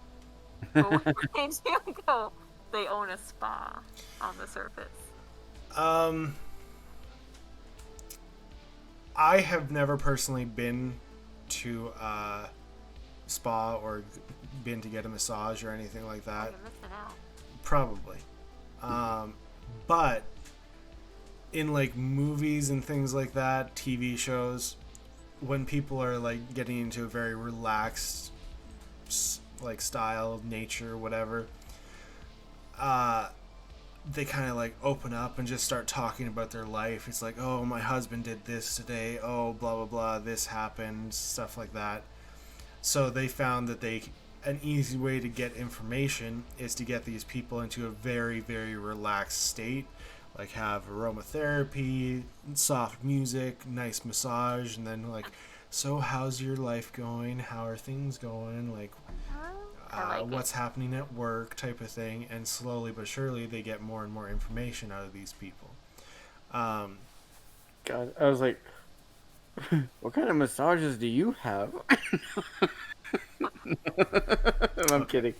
But what made you go? They own a spa on the surface. I have never personally been to a spa or been to get a massage or anything like that. You're missing out. Probably. But in like movies and things like that, TV shows, when people are like getting into a very relaxed like style, nature, whatever, they kind of like open up and just start talking about their life. It's like, oh, my husband did this today. Oh, blah, blah, blah. This happened, stuff like that. So they found that an easy way to get information is to get these people into a very, very relaxed state. Like have aromatherapy, soft music, nice massage, and then like, so how's your life going? How are things going? Like, what's happening at work type of thing. And slowly but surely they get more and more information out of these people. God, I was like, what kind of massages do you have? I'm kidding.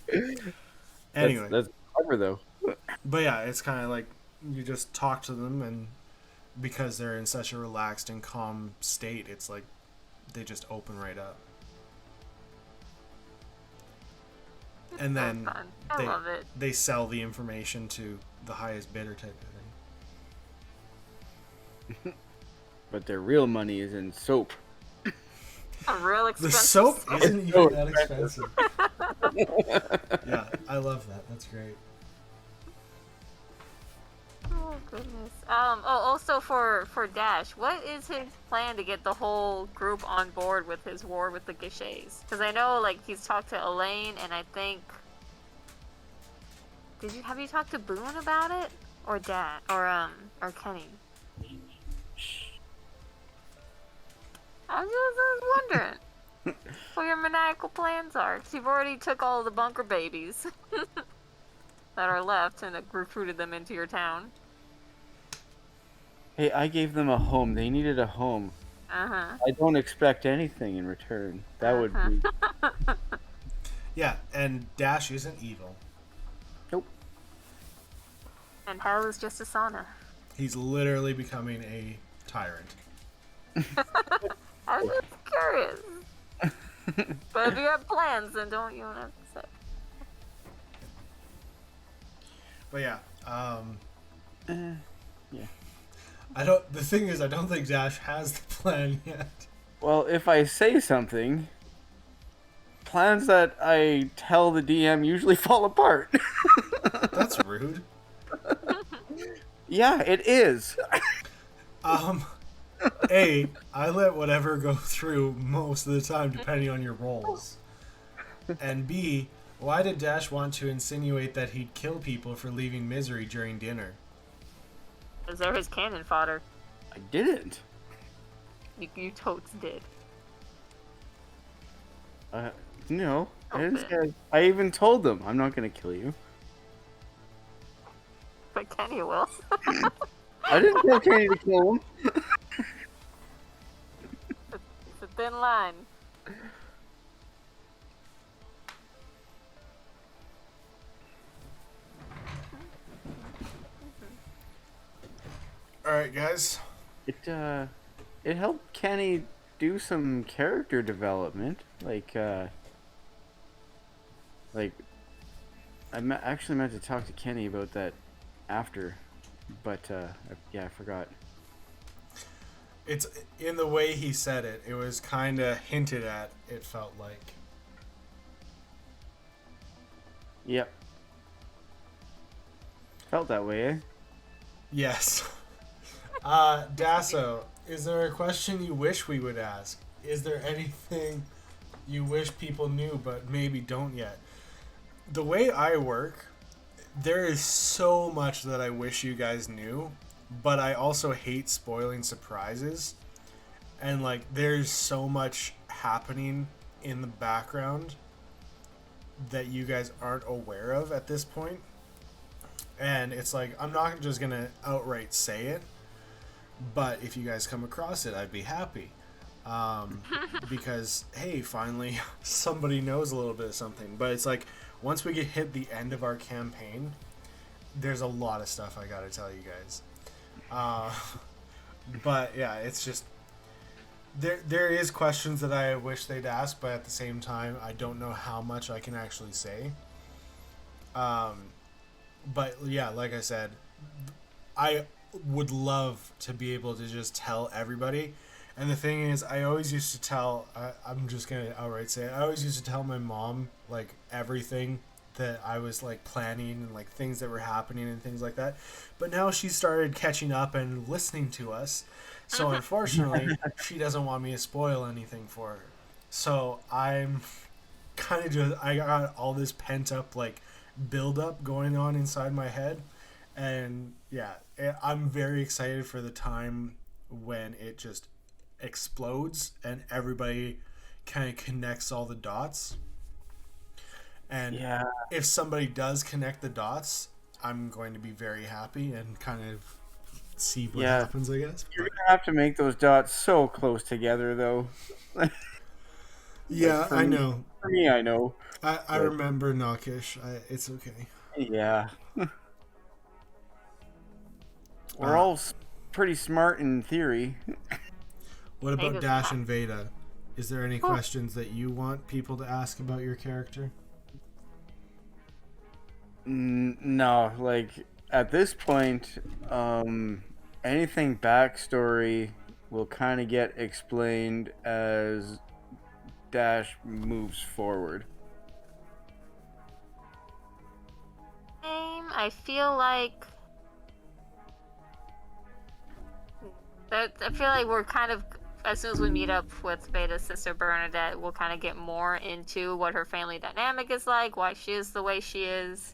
Anyway, that's clever though. But yeah, it's kind of like you just talk to them, and because they're in such a relaxed and calm state, it's like they just open right up. And then fun. I love it. they sell the information to the highest bidder type of thing. But their real money is in soap. A real The expensive soap isn't so even that expensive. Yeah, I love that. That's great. Oh goodness. Also for Dash, what is his plan to get the whole group on board with his war with the Gishes? Because I know like he's talked to Elaine, and I think have you talked to Boone about it, or Dad, or Kenny? I was wondering what your maniacal plans are. 'Cause you've already took all the bunker babies that are left and recruited them into your town. Hey, I gave them a home. They needed a home. Uh-huh. I don't expect anything in return. That would be... Yeah, and Dash isn't evil. Nope. And hell is just a sauna. He's literally becoming a tyrant. I was just curious. But if you have plans, then don't have to say. But yeah, yeah. The thing is, I don't think Dash has the plan yet. Well, if I say something, plans that I tell the DM usually fall apart. That's rude. Yeah, it is. A, I let whatever go through most of the time, depending on your rolls. And B, why did Dash want to insinuate that he'd kill people for leaving Misery during dinner? Because they're his cannon fodder. I didn't. You totes did. No. I didn't Okay. say- I even told them, I'm not going to kill you. But Kenny will. I didn't tell Kenny to kill him. It's a thin line. Alright, guys. It helped Kenny do some character development. Actually meant to talk to Kenny about that after, but I forgot. It's in the way he said it. It was kind of hinted at, it felt like. Yep. Felt that way, eh? Yes. Dasso, is there a question you wish we would ask? Is there anything you wish people knew, but maybe don't yet. The way I work, there is so much that I wish you guys knew, but I also hate spoiling surprises. And like, there's so much happening in the background that you guys aren't aware of at this point. And it's like, I'm not just gonna outright say it, but if you guys come across it, I'd be happy. Because, hey, finally, somebody knows a little bit of something. But it's like, once we get hit the end of our campaign, there's a lot of stuff I gotta tell you guys. But yeah, it's just, there is questions that I wish they'd ask, but at the same time, I don't know how much I can actually say. But yeah, like I said, I would love to be able to just tell everybody. And the thing is, I always used to tell, I'm just going to outright say it, I always used to tell my mom, like, everything that I was, like, planning and, like, things that were happening and things like that. But now she started catching up and listening to us. So, unfortunately, she doesn't want me to spoil anything for her. So, I'm kind of just, I got all this pent-up, like, build-up going on inside my head. And, yeah, I'm very excited for the time when it just explodes and everybody kind of connects all the dots. And if somebody does connect the dots, I'm going to be very happy and kind of see what happens, I guess. You're gonna have to make those dots so close together, though. Yeah, I know. For me, I know. I remember Knockish. It's okay. Yeah. We're all pretty smart in theory. What about Dash and Veda? Is there any questions that you want people to ask about your character? No, like at this point, anything backstory will kind of get explained as Dash moves forward. I feel like we're kind of, as soon as we meet up with Veda's sister Bernadette, we'll kind of get more into what her family dynamic is like, why she is the way she is.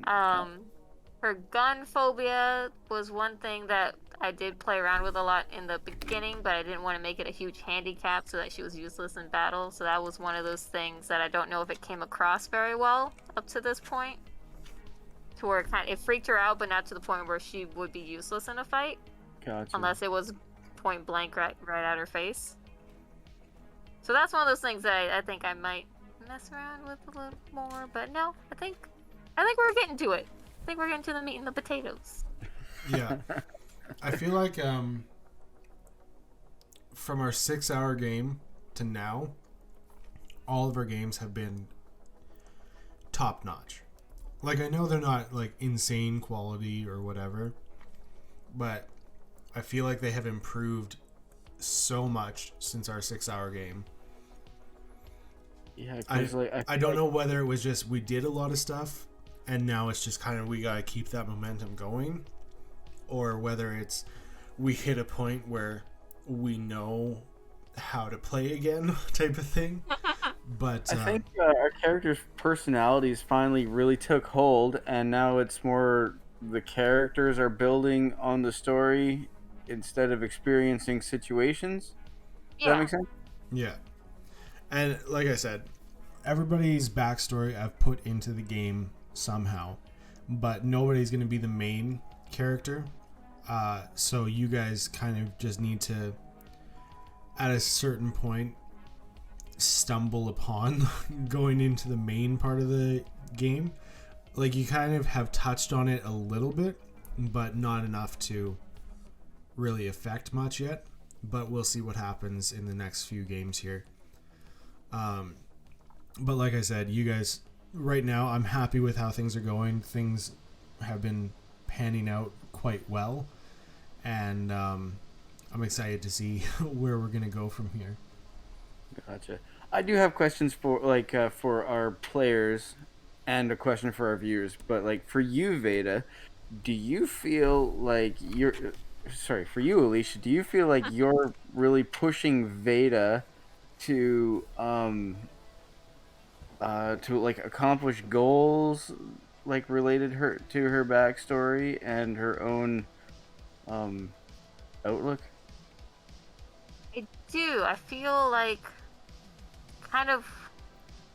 Her gun phobia was one thing that I did play around with a lot in the beginning, but I didn't want to make it a huge handicap so that she was useless in battle. So that was one of those things that I don't know if it came across very well up to this point. To where it freaked her out, but not to the point where she would be useless in a fight. Gotcha. Unless it was point blank right at her face. So that's one of those things that I think I might mess around with a little more. But no, I think we're getting to it. I think we're getting to the meat and the potatoes. Yeah. I feel like from our 6-hour game to now, all of our games have been top notch. Like, I know they're not like insane quality or whatever, but I feel like they have improved so much since our 6-hour game. Yeah, I don't know whether it was just we did a lot of stuff and now it's just kind of we gotta keep that momentum going, or whether it's we hit a point where we know how to play again type of thing. But I think our characters' personalities finally really took hold, and now it's more the characters are building on the story instead of experiencing situations. Does that make sense? Yeah. And like I said, everybody's backstory I've put into the game somehow, but nobody's going to be the main character. So you guys kind of just need to, at a certain point, stumble upon going into the main part of the game. Like, you kind of have touched on it a little bit, but not enough to really affect much yet. But we'll see what happens in the next few games here. But like I said, you guys, right now, I'm happy with how things are going. Things have been panning out quite well. And I'm excited to see where we're going to go from here. Gotcha. I do have questions for for our players and a question for our viewers. But like for you, Veda, do you feel like for you, Alicia, do you feel like you're really pushing Veda to like accomplish goals like related her to her backstory and her own um outlook. I do. I feel like kind of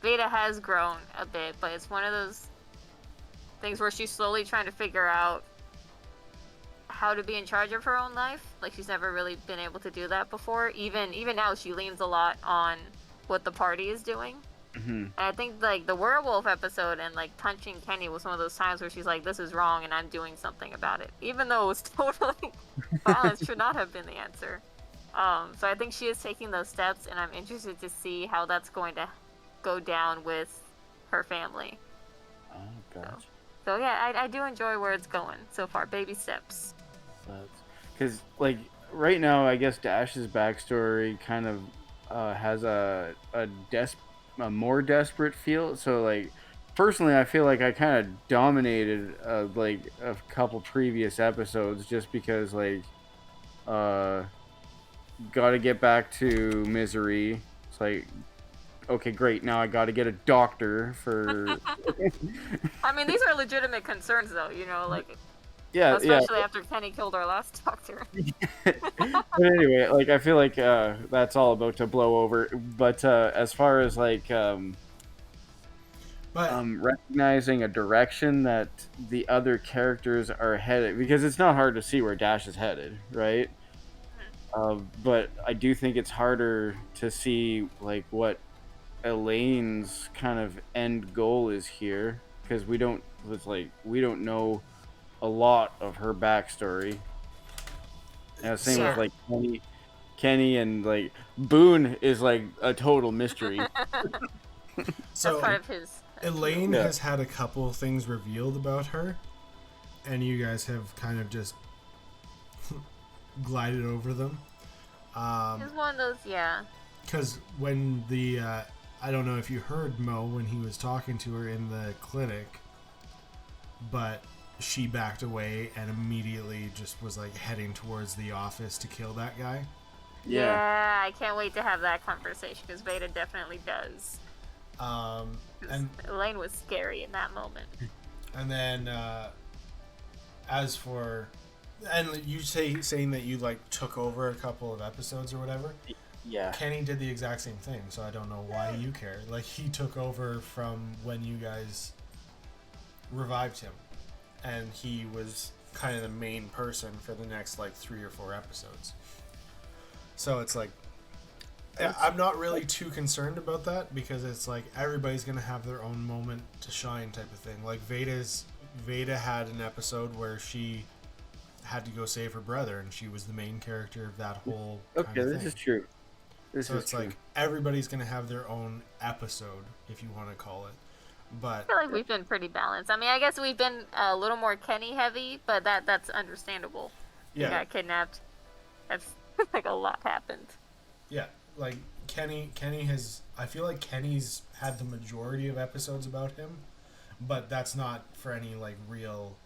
Veda has grown a bit, but it's one of those things where she's slowly trying to figure out how to be in charge of her own life. Like she's never really been able to do that before. Even now, she leans a lot on what the party is doing. Mm-hmm. And I think like the werewolf episode and like punching Kenny was one of those times where she's like, "This is wrong, and I'm doing something about it," even though it was totally violence should not have been the answer. So I think she is taking those steps, and I'm interested to see how that's going to go down with her family. Oh, gotcha. So yeah, I do enjoy where it's going so far. Baby steps. Because like right now, I guess Dash's backstory kind of has a more desperate feel. So like personally, I feel like I kind of dominated like a couple previous episodes just because like got to get back to Misery. It's like, okay, great. Now I got to get a doctor for. I mean, these are legitimate concerns, though. You know, like Yeah, especially after Kenny killed our last doctor. But anyway, like I feel like that's all about to blow over. But as far as like recognizing a direction that the other characters are headed, because it's not hard to see where Dash is headed, right? But I do think it's harder to see like what Elaine's kind of end goal is here, because we don't know a lot of her backstory. Same with like Kenny and like Boone is like a total mystery. So that's part of his. Elaine has had a couple of things revealed about her, and you guys have kind of just glided over them. It's one of those, yeah. Because when the I don't know if you heard Mo when he was talking to her in the clinic, but she backed away and immediately just was like heading towards the office to kill that guy. Yeah, I can't wait to have that conversation because Veda definitely does. And Elaine was scary in that moment. And then as for, and you saying that you like took over a couple of episodes or whatever. Yeah. Kenny did the exact same thing, so I don't know why you care. Like he took over from when you guys revived him, and he was kind of the main person for the next like 3 or 4 episodes. So it's like, I'm not really too concerned about that because it's like everybody's gonna have their own moment to shine type of thing. Like Veda had an episode where she had to go save her brother, and she was the main character of that whole. Okay, kind of this thing. is true. So it's like everybody's gonna have their own episode, if you want to call it. But I feel like we've been pretty balanced. I mean, I guess we've been a little more Kenny heavy, but that's understandable. yeah, He got kidnapped. That's like a lot happened. yeah, like Kenny has. I feel like Kenny's had the majority of episodes about him, but that's not for any like real.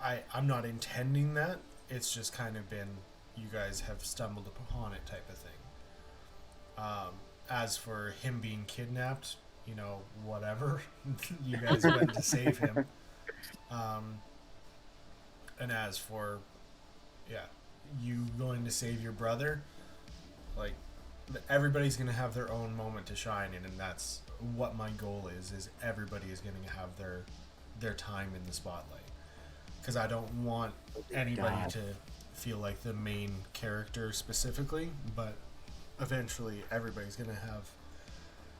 I'm not intending that. It's just kind of been you guys have stumbled upon it type of thing. As for him being kidnapped, you know, whatever. You guys went to save him. And as for, you going to save your brother, like, everybody's going to have their own moment to shine in, and that's what my goal is everybody is going to have their time in the spotlight. Because I don't want anybody to feel like the main character specifically, but eventually everybody's going to have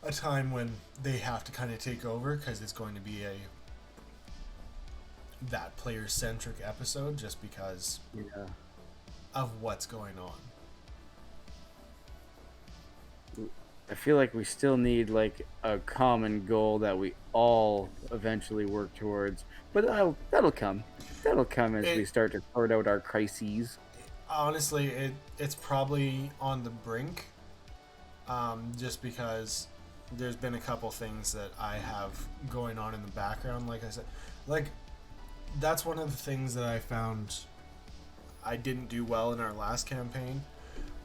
a time when they have to kind of take over, because it's going to be that player-centric episode just because of what's going on. I feel like we still need like a common goal that we all eventually work towards, but that'll come. That'll come as we start to sort out our crises. Honestly, it's probably on the brink, just because there's been a couple things that I have going on in the background. Like I said, like that's one of the things that I found I didn't do well in our last campaign,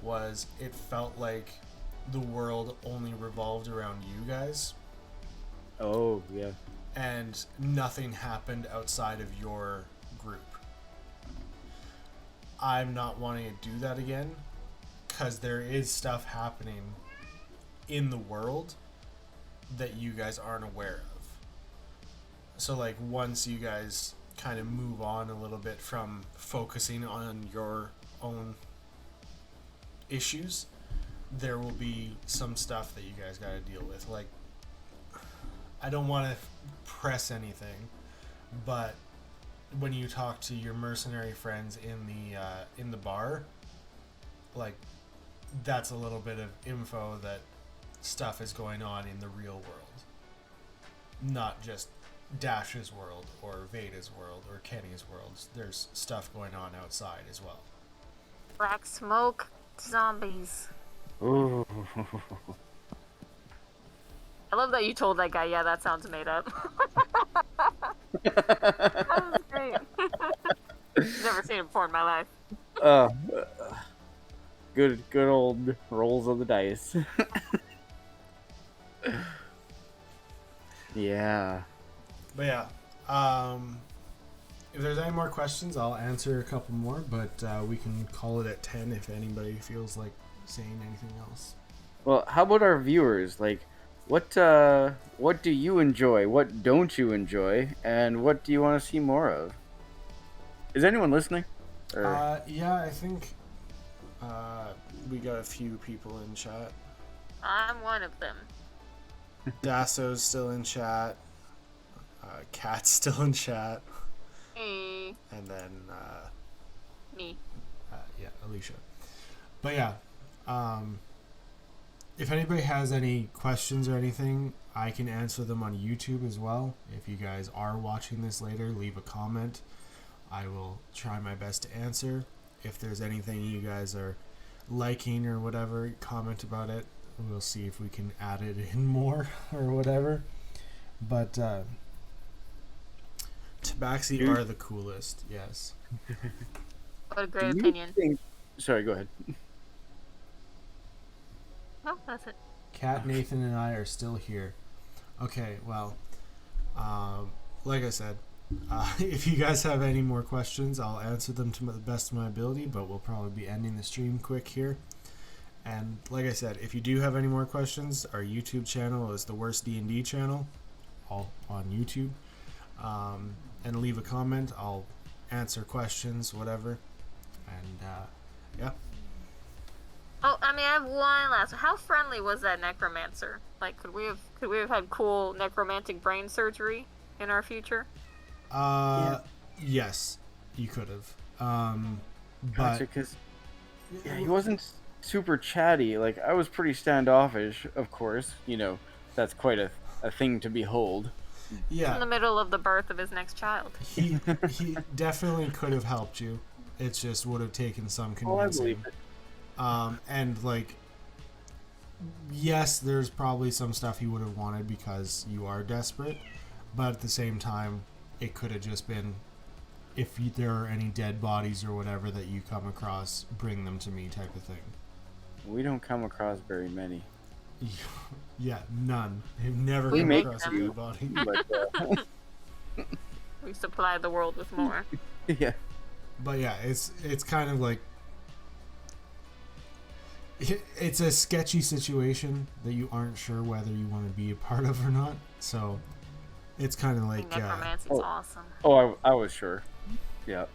was it felt like the world only revolved around you guys, Oh yeah. and nothing happened outside of your group. I'm not wanting to do that again, because there is stuff happening in the world that you guys aren't aware of. So, like, once you guys kind of move on a little bit from focusing on your own issues, there will be some stuff that you guys got to deal with. Like, I don't want to press anything, but when you talk to your mercenary friends in the bar, like, that's a little bit of info that stuff is going on in the real world, not just Dash's world or Veda's world or Kenny's world. There's stuff going on outside as well. Black smoke, zombies. Ooh. I love that you told that guy, yeah, that sounds made up. That was great. Never seen it before in my life. uh, good old rolls of the dice. Yeah. But yeah, if there's any more questions, I'll answer a couple more, but we can call it at 10 if anybody feels like saying anything else. Well, how about our viewers? Like, what do you enjoy? What don't you enjoy? And what do you want to see more of? Is anyone listening? Or... Yeah, I think we got a few people in chat. I'm one of them. Dasso's still in chat. Kat's still in chat. Hey, And then, me. yeah, Alicia. But yeah, if anybody has any questions or anything, I can answer them on YouTube as well. If you guys are watching this later, leave a comment. I will try my best to answer. If there's anything you guys are liking or whatever, comment about it. We'll see if we can add it in more or whatever. But Tabaxi are the coolest, yes. What a great Do you opinion. think- Sorry, go ahead. Oh, that's it. Kat, Nathan, and I are still here. Okay, well, like I said, if you guys have any more questions, I'll answer them to the best of my ability, but we'll probably be ending the stream quick here. And like I said, if you do have any more questions, our YouTube channel is the Worst D&D channel, all on YouTube. And leave a comment. I'll answer questions, whatever. And yeah. Oh, I mean, I have one last one. How friendly was that necromancer? Like, could we have had cool necromantic brain surgery in our future? Yes, you could have. But Gotcha, 'cause he wasn't super chatty. Like, I was pretty standoffish, of course. You know, that's quite a thing to behold. In yeah, the middle of the birth of his next child. he definitely could have helped you. It just would have taken some Oh, I convincing. believe it. And like, yes, there's probably some stuff he would have wanted because you are desperate, but at the same time, it could have just been, if there are any dead bodies or whatever that you come across, bring them to me type of thing. We don't come across very many. Yeah, none. I've never We come make across a them. dead body. But We supply the world with more. yeah. But yeah, it's kind of like, it's a sketchy situation that you aren't sure whether you want to be a part of or not. So it's kind of like Necromancy's oh. awesome. Oh, I was sure. Yeah.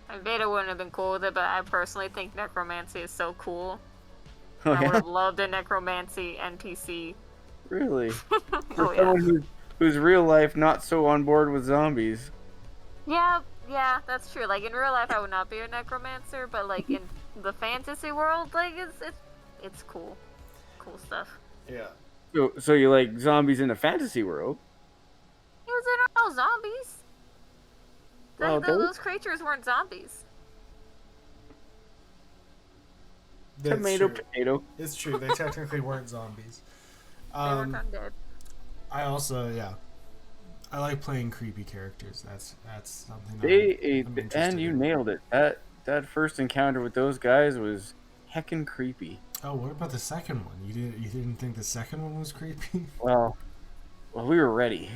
And Veda wouldn't have been cool with it, but I personally think necromancy is so cool. Oh, I would yeah? have loved a necromancy NPC. Really? Oh For yeah. someone who's real life not so on board with zombies. Yeah, that's true. Like in real life, I would not be a necromancer, but like in the fantasy world, like it's cool, cool stuff. yeah. So you like zombies in a fantasy world? He was in all zombies. Well, Those creatures weren't zombies. That's Tomato, true. potato. It's true. They technically weren't zombies. They were undead. I also, I like playing creepy characters. That's something. I'm interested And you in. nailed it. That first encounter with those guys was heckin' creepy. Oh, what about the second one? You didn't think the second one was creepy? Well, we were ready.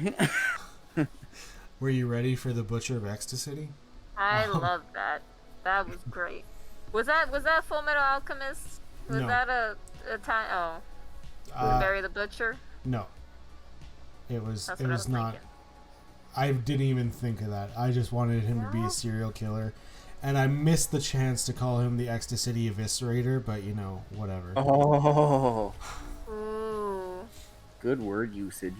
Were you ready for the Butcher of Ecstasy? I Oh. love that. That was great. Was that Full Metal Alchemist? Was No. that a time? Oh, Barry the Butcher. No. It was. That's It what I was was not. thinking. I didn't even think of that. I just wanted him to be No? a serial killer, and I missed the chance to call him the Ecstasy Eviscerator. But whatever. Oh, Ooh. good word usage.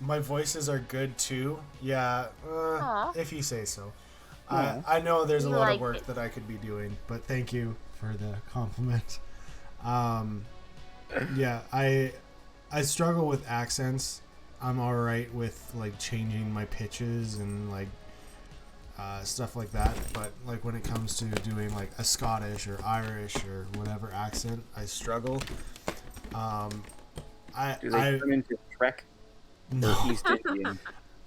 My voices are good too. Yeah, Aw. if you say so. Aw. I know there's a You lot of like work it. that I could be doing, but thank you for the compliment. Yeah, I struggle with accents. I'm all right with like changing my pitches and like stuff like that, but like when it comes to doing like a Scottish or Irish or whatever accent, I struggle. Do they turn into Shrek No. or East Indian?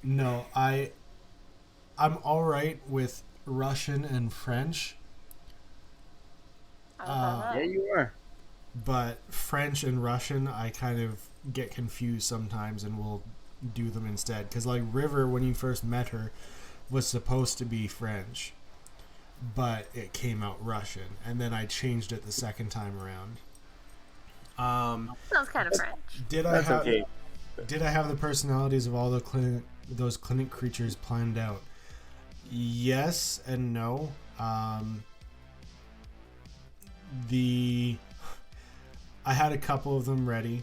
No, I'm all right with Russian and French, Yeah, you are. but French and Russian I kind of get confused sometimes and will do them instead. Because like River, when you first met her, was supposed to be French, but it came out Russian, and then I changed it the second time around. Sounds kind of French. Did I That's have okay. Did I have the personalities of all those clinic creatures planned out? Yes and no. I had a couple of them ready.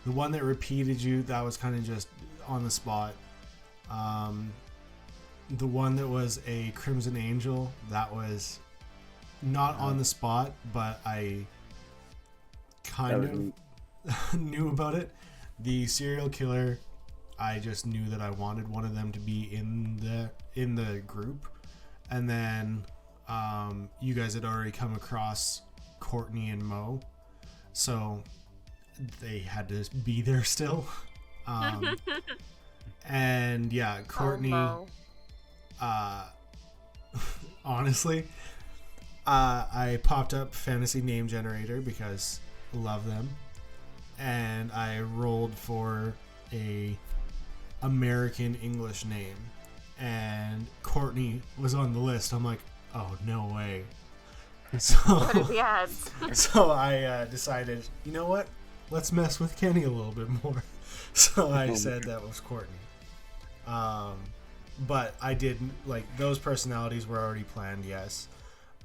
The one that repeated you, that was kind of just on the spot. The one that was a Crimson Angel, that was not on the spot, but I kind of knew about it. The serial killer, I just knew that I wanted one of them to be in the group, and then you guys had already come across Courtney and Mo, so they had to be there still. And yeah, Courtney. Oh, Honestly, I popped up Fantasy Name Generator because love them, and I rolled for a American English name, and Courtney was on the list. I'm like, oh no way. what are So, the odds? so I decided, you know what? Let's mess with Kenny a little bit more. So I said that was Courtney. But I didn't, like, those personalities were already planned, yes.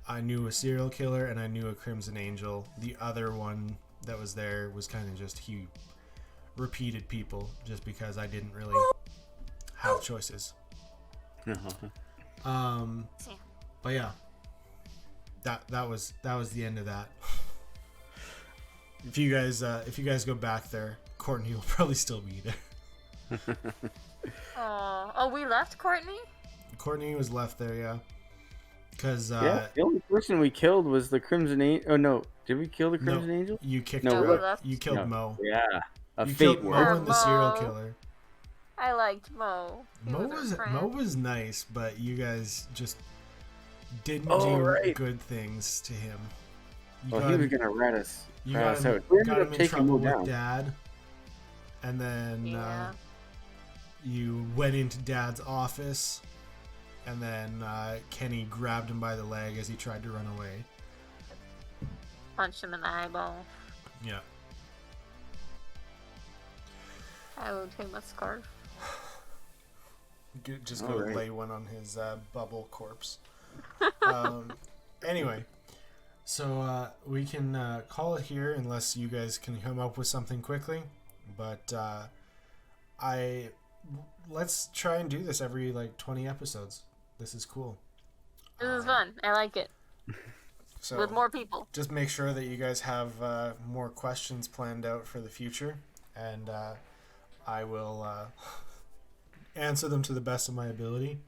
I knew a serial killer and I knew a Crimson Angel. The other one that was there was kind of just he repeated people just because I didn't really have choices. But yeah, that was the end of that. If you guys go back there, Courtney will probably still be there. Oh, we left Courtney? Courtney was left there, yeah. Because Yeah, the only person we killed was the Crimson Angel. Oh no, did we kill the No. Crimson Angel? you kicked No, her we out. left. You killed No. Mo. Yeah, a You fate killed Mo word. and the serial Mo. killer. I liked Mo. He Mo our was friend. nice, but you guys just didn't Oh, do right. good things to him. You Well, got he him, was gonna rat us you got him, out. We ended got up him in taking trouble Mo with down. Dad, and then Yeah. you went into Dad's office, and then Kenny grabbed him by the leg as he tried to run away. Punched him in the eyeball. Yeah. I owed him a scarf. Just All go right. lay one on his bubble corpse. Anyway, so we can call it here unless you guys can come up with something quickly. But let's try and do this every like 20 episodes. This is cool. This is fun. I like it. So With more people. just make sure that you guys have more questions planned out for the future, and I will answer them to the best of my ability.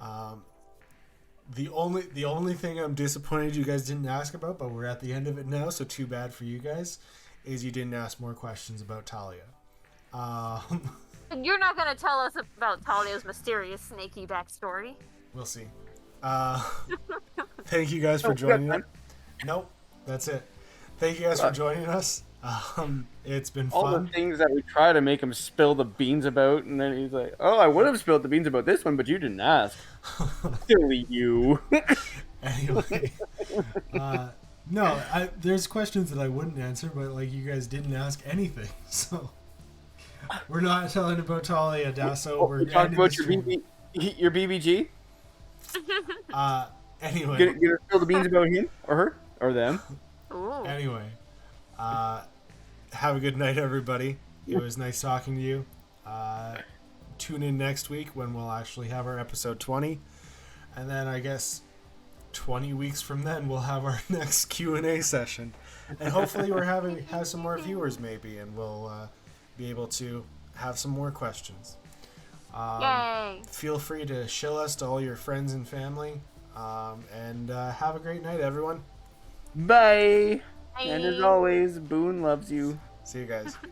The only thing I'm disappointed you guys didn't ask about, but we're at the end of it now, so too bad for you guys, is you didn't ask more questions about Talia. You're not gonna tell us about Talia's mysterious snaky backstory. We'll see. Thank you guys for joining us. Nope. That's it. Thank you guys for joining us. It's been All the fun. things that we try to make him spill the beans about, and then he's like, "Oh, I would have spilled the beans about this one, but you didn't ask." Silly you. Anyway, no, there's questions that I wouldn't answer, but like you guys didn't ask anything, so we're not telling about Talia Dasso. We're Talk ending about the your stream. your BBG. Anyway, Gonna spill the beans about him or her or them. Ooh. anyway, have a good night, everybody. It was nice talking to you. Tune in next week when we'll actually have our episode 20, and then I guess 20 weeks from then we'll have our next Q&A session, and hopefully have some more viewers maybe, and we'll be able to have some more questions. Yay! Feel free to shill us to all your friends and family, and have a great night, everyone. Bye. Bye. And as always, Boone loves you. See you guys.